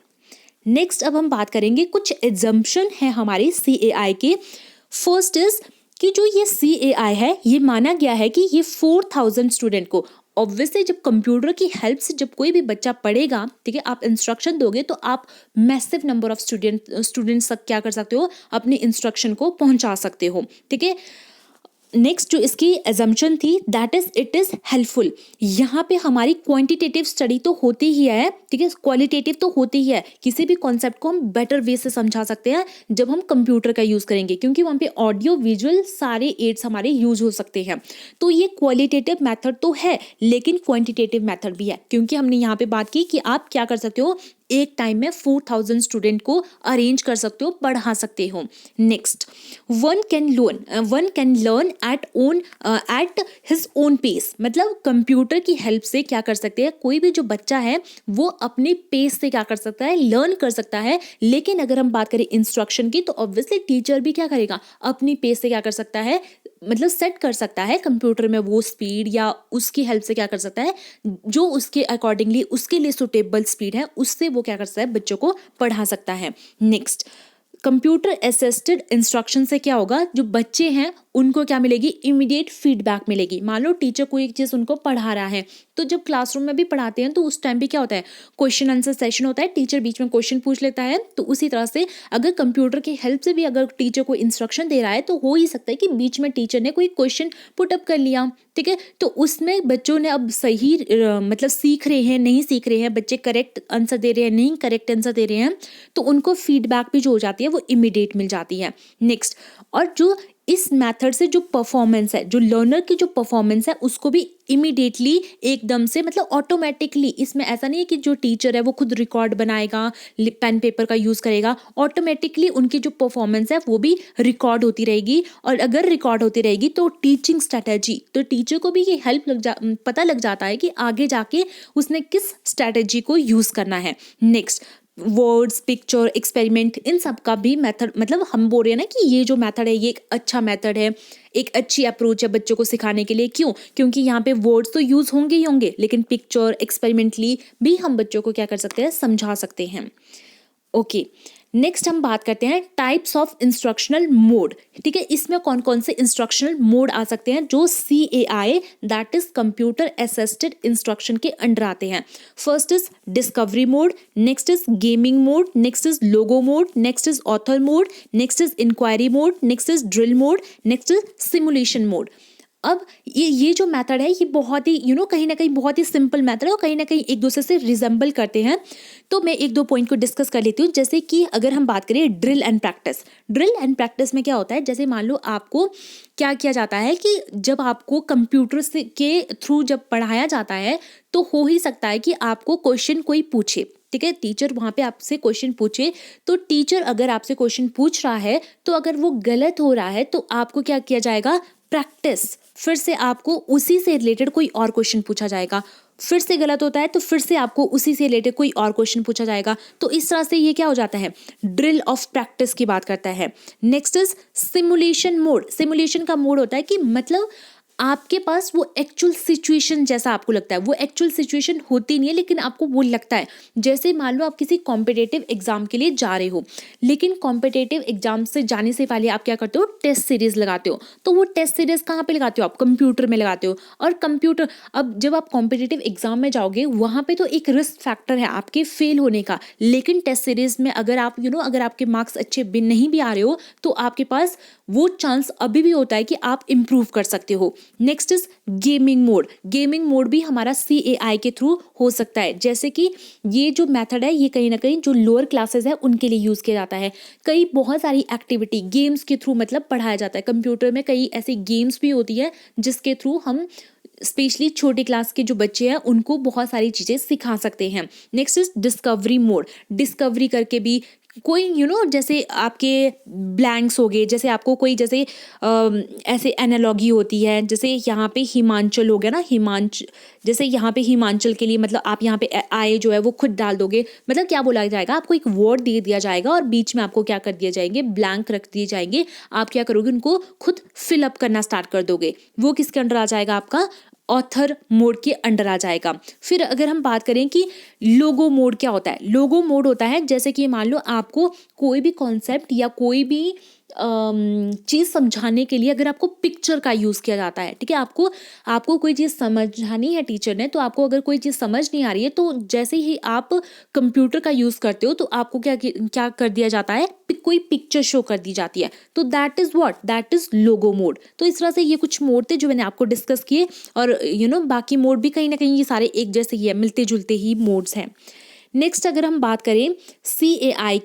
नेक्स्ट अब हम बात करेंगे, कुछ एग्जम्पशन है हमारे CAI के। फर्स्ट इज कि जो ये CAI है, ये माना गया है कि ये 4000 स्टूडेंट को, ऑब्वियसली जब कंप्यूटर की हेल्प से जब कोई भी बच्चा पढ़ेगा, ठीक है, आप इंस्ट्रक्शन दोगे तो आप मैसिव नंबर ऑफ स्टूडेंट्स तक क्या कर सकते हो, अपने इंस्ट्रक्शन को पहुंचा सकते हो, ठीक है। नेक्स्ट जो इसकी एजम्पशन थी, that is it is helpful. यहाँ पे हमारी क्वांटिटेटिव स्टडी तो होती ही है, ठीक है, क्वालिटेटिव तो होती ही है। किसी भी कॉन्सेप्ट को हम बेटर वे से समझा सकते हैं जब हम कंप्यूटर का यूज करेंगे, क्योंकि वहाँ पे ऑडियो विजुअल सारे एड्स हमारे यूज हो सकते हैं। तो ये क्वालिटेटिव मेथड तो है, लेकिन क्वांटिटेटिव मेथड भी है, क्योंकि हमने यहाँ पे बात की कि आप क्या कर सकते हो, एक टाइम में 4000 स्टूडेंट को अरेंज कर सकते हो, पढ़ा सकते हो। Next, one can learn at his own pace. मतलब कंप्यूटर की हेल्प से क्या कर सकते हैं, कोई भी जो बच्चा है वो अपने पेस से क्या कर सकता है, लर्न कर सकता है। लेकिन अगर हम बात करें इंस्ट्रक्शन की, तो ऑब्वियसली टीचर भी क्या करेगा, अपनी पेस से क्या कर सकता है, मतलब सेट कर सकता है कंप्यूटर में वो स्पीड, या उसकी हेल्प से क्या कर सकता है, जो उसके अकॉर्डिंगली उसके लिए सुटेबल स्पीड है, उससे वो क्या कर सकता है, बच्चों को पढ़ा सकता है। नेक्स्ट, कंप्यूटर असिस्टेड इंस्ट्रक्शन से क्या होगा, जो बच्चे हैं उनको क्या मिलेगी, इमीडिएट फीडबैक मिलेगी। मान लो टीचर कोई एक चीज़ उनको पढ़ा रहा है, तो जब क्लासरूम में भी पढ़ाते हैं तो उस टाइम भी क्या होता है, क्वेश्चन आंसर सेशन होता है, टीचर बीच में क्वेश्चन पूछ लेता है। तो उसी तरह से अगर कंप्यूटर की हेल्प से भी अगर टीचर को इंस्ट्रक्शन दे रहा है, तो हो ही सकता है कि बीच में टीचर ने कोई क्वेश्चन पुटअप कर लिया, ठीक है, तो उसमें बच्चों ने अब सही मतलब सीख रहे हैं, नहीं सीख रहे हैं, बच्चे करेक्ट आंसर दे रहे हैं, नहीं करेक्ट आंसर दे रहे हैं, तो उनको फीडबैक भी जो हो जाती है वो इमीडिएट मिल जाती है। नेक्स्ट, और जो इस मेथड से जो परफॉर्मेंस है, जो लर्नर की जो परफॉर्मेंस है, उसको भी इमीडिएटली एकदम से, मतलब ऑटोमेटिकली, इसमें ऐसा नहीं है कि जो टीचर है वो खुद रिकॉर्ड बनाएगा, पेन पेपर का यूज़ करेगा, ऑटोमेटिकली उनकी जो परफॉर्मेंस है वो भी रिकॉर्ड होती रहेगी। और अगर रिकॉर्ड होती रहेगी तो टीचिंग स्ट्रैटेजी, तो टीचर को भी ये पता लग जाता है कि आगे जाके उसने किस स्ट्रैटेजी को यूज़ करना है। नेक्स्ट, वर्ड्स, पिक्चर, एक्सपेरिमेंट, इन सब का भी मेथड, मतलब हम बोल रहे हैं ना कि ये जो मेथड है ये एक अच्छा मेथड है, एक अच्छी अप्रोच है बच्चों को सिखाने के लिए। क्यों? क्योंकि यहाँ पे वर्ड्स तो यूज़ होंगे ही होंगे, लेकिन पिक्चर, एक्सपेरिमेंटली भी हम बच्चों को क्या कर सकते हैं, समझा सकते हैं। ओके, नेक्स्ट हम बात करते हैं टाइप्स ऑफ इंस्ट्रक्शनल मोड, ठीक है। इसमें कौन कौन से इंस्ट्रक्शनल मोड आ सकते हैं जो CAI, that is computer assisted instruction के अंडर आते हैं। First is discovery mode, next is gaming mode, next is logo mode, next is author mode, next is inquiry mode, next is drill mode, next is simulation mode. अब ये जो method है ये बहुत ही कहीं ना कहीं बहुत ही सिंपल मेथड है, और कहीं ना कहीं एक दूसरे से रिजेंबल करते हैं। तो मैं एक दो पॉइंट को डिस्कस कर लेती हूँ। जैसे कि अगर हम बात करें ड्रिल एंड प्रैक्टिस में क्या होता है, जैसे मान लो आपको क्या किया जाता है कि जब आपको कंप्यूटर से के थ्रू जब पढ़ाया जाता है, तो हो ही सकता है कि आपको क्वेश्चन कोई पूछे, ठीक है, टीचर वहाँ पे आपसे क्वेश्चन पूछे। तो टीचर अगर आपसे क्वेश्चन पूछ रहा है, तो अगर वो गलत हो रहा है तो आपको क्या किया जाएगा, प्रैक्टिस, फिर से आपको उसी से रिलेटेड कोई और क्वेश्चन पूछा जाएगा, फिर से गलत होता है तो फिर से आपको उसी से रिलेटेड कोई और क्वेश्चन पूछा जाएगा। तो इस तरह से ये क्या हो जाता है, ड्रिल ऑफ प्रैक्टिस की बात करता है। Next is simulation mode. Simulation का मोड होता है कि मतलब आपके पास वो एक्चुअल सिचुएशन जैसा आपको लगता है, वो एक्चुअल सिचुएशन होती नहीं है लेकिन आपको वो लगता है। जैसे मान लो आप किसी कॉम्पिटेटिव एग्जाम के लिए जा रहे हो, लेकिन कॉम्पिटेटिव एग्जाम से जाने से पहले आप क्या करते हो, टेस्ट सीरीज लगाते हो। तो वो टेस्ट सीरीज कहाँ पे लगाते हो, आप कंप्यूटर में लगाते हो। और कंप्यूटर, अब जब आप कॉम्पिटेटिव एग्जाम में जाओगे वहाँ पे तो एक रिस्क फैक्टर है आपके फेल होने का, लेकिन टेस्ट सीरीज में अगर आप अगर आपके मार्क्स अच्छे भी नहीं भी आ रहे हो तो आपके पास वो चांस अभी भी होता है कि आप इम्प्रूव कर सकते हो। Next is gaming mode. Gaming mode भी हमारा CAI के थ्रू हो सकता है। जैसे कि ये जो मेथड है ये कहीं ना कहीं जो लोअर क्लासेस है उनके लिए यूज किया जाता है। कई बहुत सारी एक्टिविटी गेम्स के थ्रू मतलब पढ़ाया जाता है। कंप्यूटर में कई ऐसी गेम्स भी होती है जिसके थ्रू हम स्पेशली छोटे क्लास के जो बच्चे हैं उनको बहुत सारी चीजें सिखा सकते हैं। Next is discovery mode. Discovery करके भी कोई जैसे आपके ब्लैंक्स हो गए, जैसे आपको कोई जैसे ऐसे एनालॉगी होती है, जैसे यहाँ पे हिमाचल हो गया ना, जैसे यहाँ पे हिमाचल के लिए मतलब आप यहाँ पे आए जो है वो खुद डाल दोगे, मतलब क्या बोला जाएगा, आपको एक वर्ड दे दिया जाएगा और बीच में आपको क्या कर दिया जाएंगे, ब्लैंक रख दिए जाएंगे। आप क्या करोगे, उनको खुद फिलअप करना स्टार्ट कर दोगे। वो किसके अंडर आ जाएगा, आपका ऑथर मोड के अंडर आ जाएगा। फिर अगर हम बात करें कि लोगो मोड क्या होता है, लोगो मोड होता है जैसे कि मान लो आपको कोई भी कॉन्सेप्ट या कोई भी चीज़ समझाने के लिए अगर आपको पिक्चर का यूज़ किया जाता है, ठीक है, आपको कोई चीज़ समझानी है टीचर ने, तो आपको अगर कोई चीज़ समझ नहीं आ रही है तो जैसे ही आप कंप्यूटर का यूज़ करते हो तो आपको क्या कर दिया जाता है, कोई पिक्चर शो कर दी जाती है। तो दैट इज लोगो मोड। तो इस तरह से ये कुछ मोड थे जो मैंने आपको डिस्कस किए, और बाकी मोड भी कहीं ना कहीं ये सारे एक जैसे ही है, मिलते जुलते ही मोड्स हैं। नेक्स्ट अगर हम बात करें CAI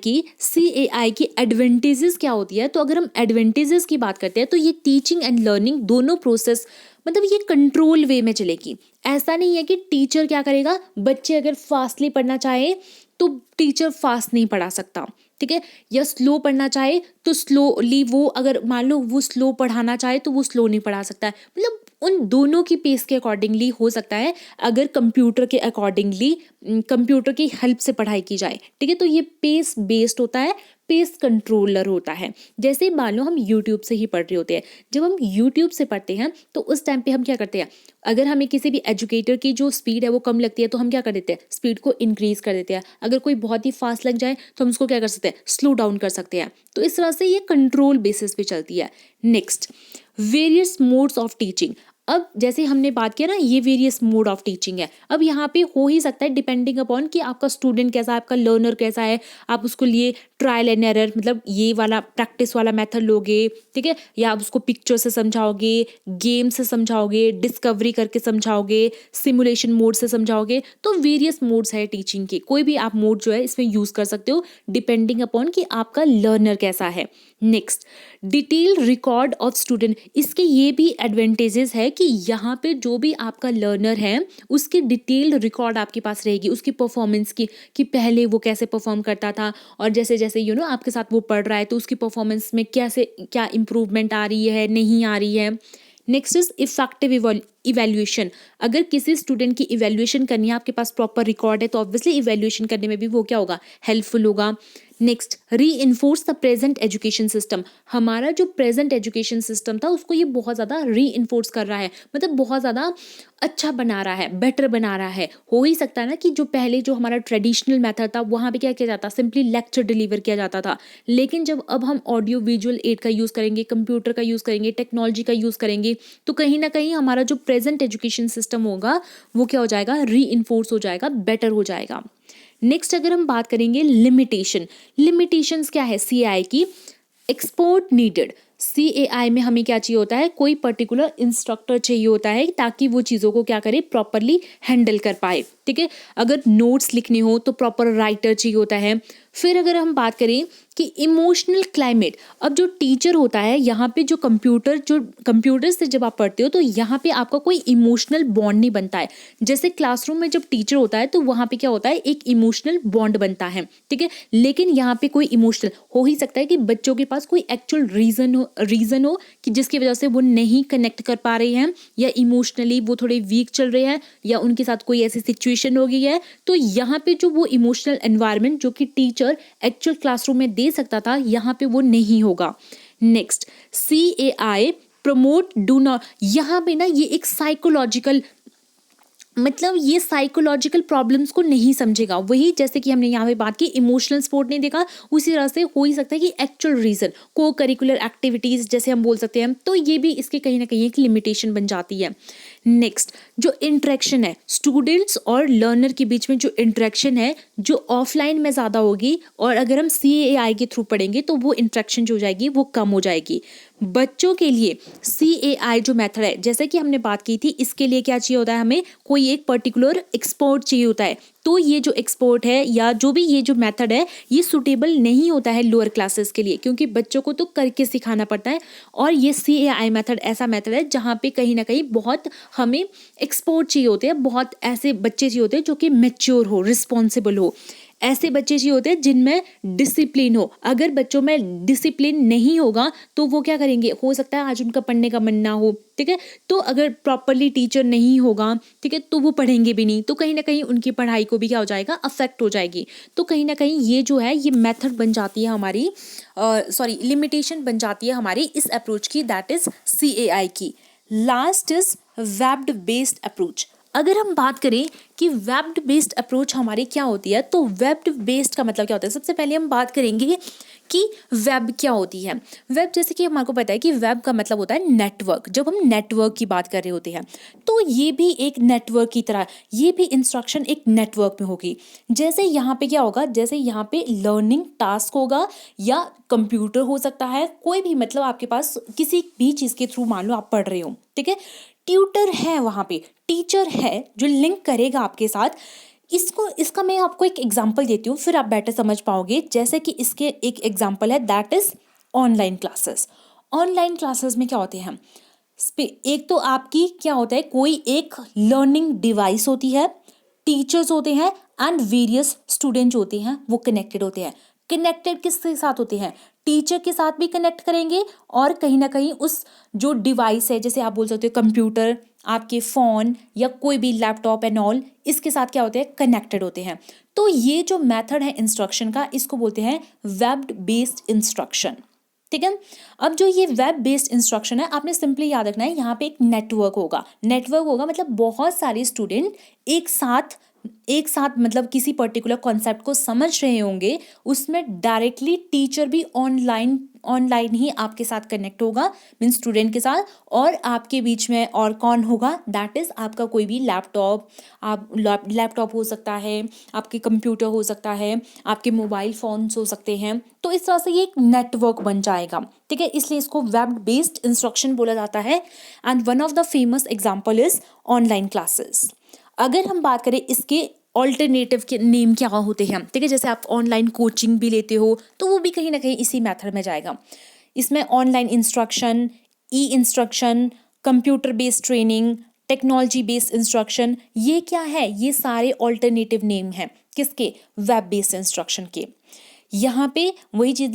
की एडवांटेजेस क्या होती है, तो अगर हम एडवांटेजेस की बात करते हैं तो ये टीचिंग एंड लर्निंग दोनों प्रोसेस मतलब ये कंट्रोल वे में चलेगी। ऐसा नहीं है कि टीचर क्या करेगा, बच्चे अगर फास्टली पढ़ना चाहे तो टीचर फास्ट नहीं पढ़ा सकता, ठीक है, या स्लो पढ़ना चाहे तो स्लोली, वो अगर मान लो वो स्लो पढ़ाना चाहे तो वो स्लो नहीं पढ़ा सकता है। मतलब उन दोनों की पेस के अकॉर्डिंगली हो सकता है, अगर कंप्यूटर के अकॉर्डिंगली कंप्यूटर की हेल्प से पढ़ाई की जाए, ठीक है। तो ये पेस बेस्ड होता है, पेस कंट्रोलर होता है। जैसे मान लो हम यूट्यूब से ही पढ़ रहे होते हैं, जब हम यूट्यूब से पढ़ते हैं तो उस टाइम पे हम क्या करते हैं, अगर हमें किसी भी एजुकेटर की जो स्पीड है वो कम लगती है तो हम क्या कर देते हैं, स्पीड को इंक्रीज कर देते हैं। अगर कोई बहुत ही फास्ट लग जाए तो हम उसको क्या कर सकते हैं, स्लो डाउन कर सकते हैं। तो इस तरह से ये कंट्रोल बेसिस पे चलती है। Next, various modes of teaching. अब जैसे हमने बात किया ना, ये वेरियस मोड ऑफ टीचिंग है। अब यहाँ पे हो ही सकता है डिपेंडिंग अपॉन कि आपका स्टूडेंट कैसा है, आपका लर्नर कैसा है, आप उसको लिए ट्रायल एंड एरर मतलब ये वाला प्रैक्टिस वाला मेथड लोगे, ठीक है, या आप उसको पिक्चर से समझाओगे, गेम से समझाओगे, डिस्कवरी करके समझाओगे, सिमुलेशन मोड से समझाओगे। तो वेरियस मोड्स है टीचिंग के, कोई भी आप मोड जो है इसमें यूज कर सकते हो डिपेंडिंग अपॉन कि आपका लर्नर कैसा है। Next, detail record of student. इसके ये भी एडवांटेजेस है कि यहाँ पे जो भी आपका लर्नर है उसकी डिटेल रिकॉर्ड आपके पास रहेगी, उसकी परफॉर्मेंस की, कि पहले वो कैसे परफॉर्म करता था और जैसे जैसे आपके साथ वो पढ़ रहा है तो उसकी परफॉर्मेंस में क्या इंप्रूवमेंट आ रही है, नहीं आ रही है। Next is effective evaluation. अगर किसी स्टूडेंट की इवैल्यूएशन करनी है, आपके पास प्रॉपर रिकॉर्ड है, तो ऑब्वियसली इवैल्यूएशन करने में भी वो क्या होगा, हेल्पफुल होगा। Next, reinforce the present education system. हमारा जो प्रेजेंट एजुकेशन सिस्टम था उसको ये बहुत ज़्यादा रीइंफोर्स कर रहा है, मतलब बहुत ज़्यादा अच्छा बना रहा है, बेटर बना रहा है। हो ही सकता है ना कि जो पहले जो हमारा ट्रेडिशनल मेथड था वहाँ पे क्या किया जाता, सिंपली लेक्चर डिलीवर किया जाता था, लेकिन जब अब हम ऑडियो विजुअल एड का यूज़ करेंगे, कंप्यूटर का यूज़ करेंगे, टेक्नोलॉजी का यूज़ करेंगे, तो कहीं ना कहीं हमारा जो प्रेजेंट एजुकेशन सिस्टम होगा वो क्या हो जाएगा, रीइंफोर्स हो जाएगा, बेटर हो जाएगा। नेक्स्ट अगर हम बात करेंगे लिमिटेशंस क्या है CAI की, एक्सपर्ट नीडेड। CAI में हमें क्या चाहिए होता है, कोई पर्टिकुलर इंस्ट्रक्टर चाहिए होता है ताकि वो चीज़ों को क्या करे, प्रॉपरली हैंडल कर पाए, ठीक ठीक है। अगर नोट्स लिखने हो तो प्रॉपर राइटर चाहिए होता है। फिर अगर हम बात करें कि इमोशनल क्लाइमेट, अब जो टीचर होता है यहाँ पे जो कंप्यूटर से जब आप पढ़ते हो तो यहाँ पे आपका कोई इमोशनल बॉन्ड नहीं बनता है। जैसे क्लासरूम में जब टीचर होता है तो वहाँ पे क्या होता है, एक इमोशनल बॉन्ड बनता है, ठीक है। लेकिन यहाँ पे कोई इमोशनल हो ही सकता है कि बच्चों के पास कोई एक्चुअल रीजन हो कि जिसकी वजह से वो नहीं कनेक्ट कर पा रहे हैं, या इमोशनली वो थोड़े वीक चल रहे हैं, या उनके साथ कोई ऐसी सिचुएशन हो गई है। तो यहाँ पे जो वो इमोशनल एनवायरनमेंट जो कि टीचर एक्चुअल क्लासरूम में दे सकता था, यहाँ पे वो नहीं होगा। Next, CAI promote do not, यहाँ पे ना ये एक साइकोलॉजिकल, मतलब ये साइकोलॉजिकल प्रॉब्लम्स को नहीं समझेगा। वही जैसे कि हमने यहाँ पे बात की इमोशनल सपोर्ट नहीं देखा, उसी तरह से हो ही सकता है कि एक्चुअल रीजन को करिकुलर एक्टिविटीज जैसे हम बोल सकते हैं, तो ये भी इसके कहीं ना कहीं एक लिमिटेशन बन जाती है। नेक्स्ट, जो इंटरेक्शन है स्टूडेंट्स और लर्नर के बीच में, जो इंटरेक्शन है जो ऑफलाइन में ज़्यादा होगी, और अगर हम CAI के थ्रू पढ़ेंगे तो वो इंटरेक्शन जो हो जाएगी वो कम हो जाएगी। बच्चों के लिए CAI जो मेथड है, जैसे कि हमने बात की थी, इसके लिए क्या चाहिए होता है, हमें कोई एक पर्टिकुलर एक्सपर्ट चाहिए होता है। तो ये जो एक्सपर्ट है या जो भी ये जो मेथड है ये सूटेबल नहीं होता है लोअर क्लासेस के लिए, क्योंकि बच्चों को तो करके सिखाना पड़ता है। और ये CAI मेथड ऐसा मेथड है जहाँ पे कहीं ना कहीं बहुत हमें एक्सपर्ट चाहिए होते हैं, बहुत ऐसे बच्चे चाहिए होते हैं जो कि मैच्योर हो, रिस्पॉन्सिबल हो, ऐसे बच्चे चाहिए होते हैं जिनमें डिसिप्लिन हो। अगर बच्चों में डिसिप्लिन नहीं होगा तो वो क्या करेंगे, हो सकता है आज उनका पढ़ने का मन ना हो, ठीक है। तो अगर प्रॉपरली टीचर नहीं होगा, ठीक है, तो वो पढ़ेंगे भी नहीं, तो कहीं ना कहीं उनकी पढ़ाई को भी क्या हो जाएगा, अफेक्ट हो जाएगी। तो कहीं ना कहीं ये जो है ये मेथड बन जाती है हमारी, लिमिटेशन बन जाती है हमारी इस अप्रोच की, दैट इज CAI की। Last is web based approach. अगर हम बात करें कि वेब बेस्ड अप्रोच हमारी क्या होती है, तो वेब बेस्ड का मतलब क्या होता है। सबसे पहले हम बात करेंगे कि वेब क्या होती है। वेब, जैसे कि हमारे को पता है कि वेब का मतलब होता है नेटवर्क। जब हम नेटवर्क की बात कर रहे होते हैं तो ये भी एक नेटवर्क की तरह, ये भी इंस्ट्रक्शन एक नेटवर्क में होगी। जैसे यहाँ पे क्या होगा, जैसे यहाँ पे लर्निंग टास्क होगा या कंप्यूटर हो सकता है, कोई भी, मतलब आपके पास किसी भी चीज़ के थ्रू मान लो आप पढ़ रहे हो, ठीक है, ट्यूटर है वहाँ पे, टीचर है जो लिंक करेगा आपके साथ। इसका मैं आपको एक एग्जांपल देती हूँ, फिर आप बेटर समझ पाओगे। जैसे कि इसके एक एग्जांपल है, that is online classes. Online classes में क्या होते हैं, एक तो आपकी क्या होता है, कोई एक लर्निंग डिवाइस होती है, टीचर्स होते हैं एंड वेरियस स्टूडेंट होते हैं, वो कनेक्टेड होते हैं। कनेक्टेड किसके साथ होते हैं, टीचर के साथ भी कनेक्ट करेंगे, और कहीं ना कहीं उस जो डिवाइस है, जैसे आप बोल सकते हो कंप्यूटर, आपके फ़ोन या कोई भी लैपटॉप एंड ऑल, इसके साथ क्या होते हैं, कनेक्टेड होते हैं। तो ये जो मेथड है इंस्ट्रक्शन का, इसको बोलते हैं वेब बेस्ड इंस्ट्रक्शन, ठीक है। अब जो ये वेब बेस्ड इंस्ट्रक्शन है, आपने सिंपली याद रखना है, यहाँ पे एक नेटवर्क होगा मतलब बहुत सारे स्टूडेंट एक साथ मतलब किसी पर्टिकुलर कॉन्सेप्ट को समझ रहे होंगे। उसमें डायरेक्टली टीचर भी ऑनलाइन ही आपके साथ कनेक्ट होगा, मीन स्टूडेंट के साथ, और आपके बीच में और कौन होगा, दैट इज आपका कोई भी लैपटॉप हो सकता है, आपके कंप्यूटर हो सकता है, आपके मोबाइल फोन्स हो सकते हैं। तो इस तरह से ये एक नेटवर्क बन जाएगा, ठीक है, इसलिए इसको वेब बेस्ड इंस्ट्रक्शन बोला जाता है। And one of the famous example is online classes. अगर हम बात करें इसके ऑल्टरनेटिव के नेम क्या होते हैं, ठीक है, जैसे आप ऑनलाइन कोचिंग भी लेते हो तो वो भी कहीं ना कहीं इसी मेथड में जाएगा। इसमें online instruction, e instruction, computer based training, technology based instruction, ये क्या है, ये सारे ऑल्टरनेटिव नेम हैं किसके, वेब बेस्ड इंस्ट्रक्शन के। यहाँ पे वही चीज़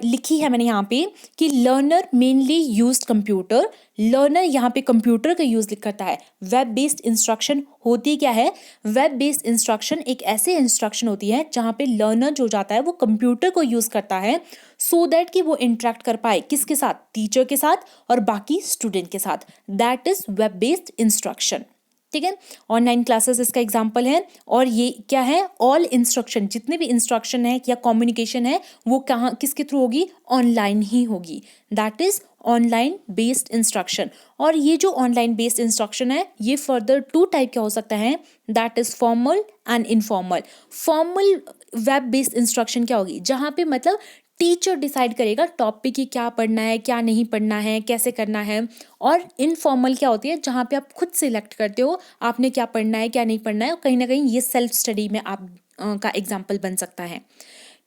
लिखी है मैंने यहाँ पे कि learner mainly used computer, learner यहाँ पे कंप्यूटर का यूज़ करता है। वेब बेस्ड इंस्ट्रक्शन होती क्या है, वेब बेस्ड इंस्ट्रक्शन एक ऐसे इंस्ट्रक्शन होती है जहाँ पे लर्नर जो जाता है वो कंप्यूटर को यूज़ करता है सो दैट कि वो इंटरेक्ट कर पाए किसके साथ, टीचर के साथ और बाकी स्टूडेंट के साथ, that is web based instruction, ठीक है। ऑनलाइन क्लासेस इसका एग्जाम्पल है। और ये क्या है, ऑल इंस्ट्रक्शन, जितने भी इंस्ट्रक्शन है या कम्युनिकेशन है वो कहाँ किसके थ्रू होगी, ऑनलाइन ही होगी, that is online based instruction. और ये जो ऑनलाइन बेस्ड इंस्ट्रक्शन है ये फर्दर 2 टाइप का हो सकता है, that is formal and informal. Formal web based instruction क्या होगी, जहाँ पे मतलब टीचर डिसाइड करेगा टॉपिक की क्या पढ़ना है, क्या नहीं पढ़ना है, कैसे करना है। और इनफॉर्मल क्या होती है, जहाँ पे आप खुद सिलेक्ट करते हो आपने क्या पढ़ना है, क्या नहीं पढ़ना है। और कहीं ना कहीं ये सेल्फ स्टडी में आप का एग्जाम्पल बन सकता है।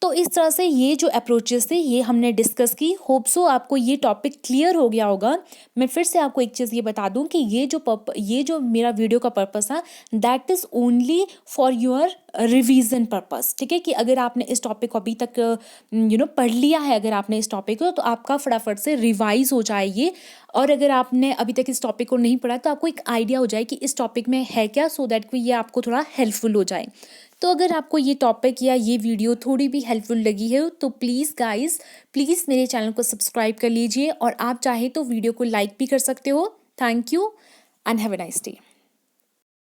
तो इस तरह से ये जो अप्रोचेस थे ये हमने डिस्कस की। होप सो आपको ये टॉपिक क्लियर हो गया होगा। मैं फिर से आपको एक चीज़ ये बता दूं कि ये जो मेरा वीडियो का पर्पस था that is only for your revision purpose. ठीक है, कि अगर आपने इस टॉपिक को अभी तक पढ़ लिया है, अगर आपने इस टॉपिक को, तो आपका फटाफट से रिवाइज हो जाए ये। और अगर आपने अभी तक इस टॉपिक को नहीं पढ़ा तो आपको एक आइडिया हो जाए कि इस टॉपिक में है क्या, सो दैट कि ये आपको थोड़ा हेल्पफुल हो जाए। तो अगर आपको ये टॉपिक या ये वीडियो थोड़ी भी हेल्पफुल लगी है तो प्लीज़ गाइस, प्लीज़ मेरे चैनल को सब्सक्राइब कर लीजिए। और आप चाहे तो वीडियो को लाइक भी कर सकते हो। Thank you and have a nice day.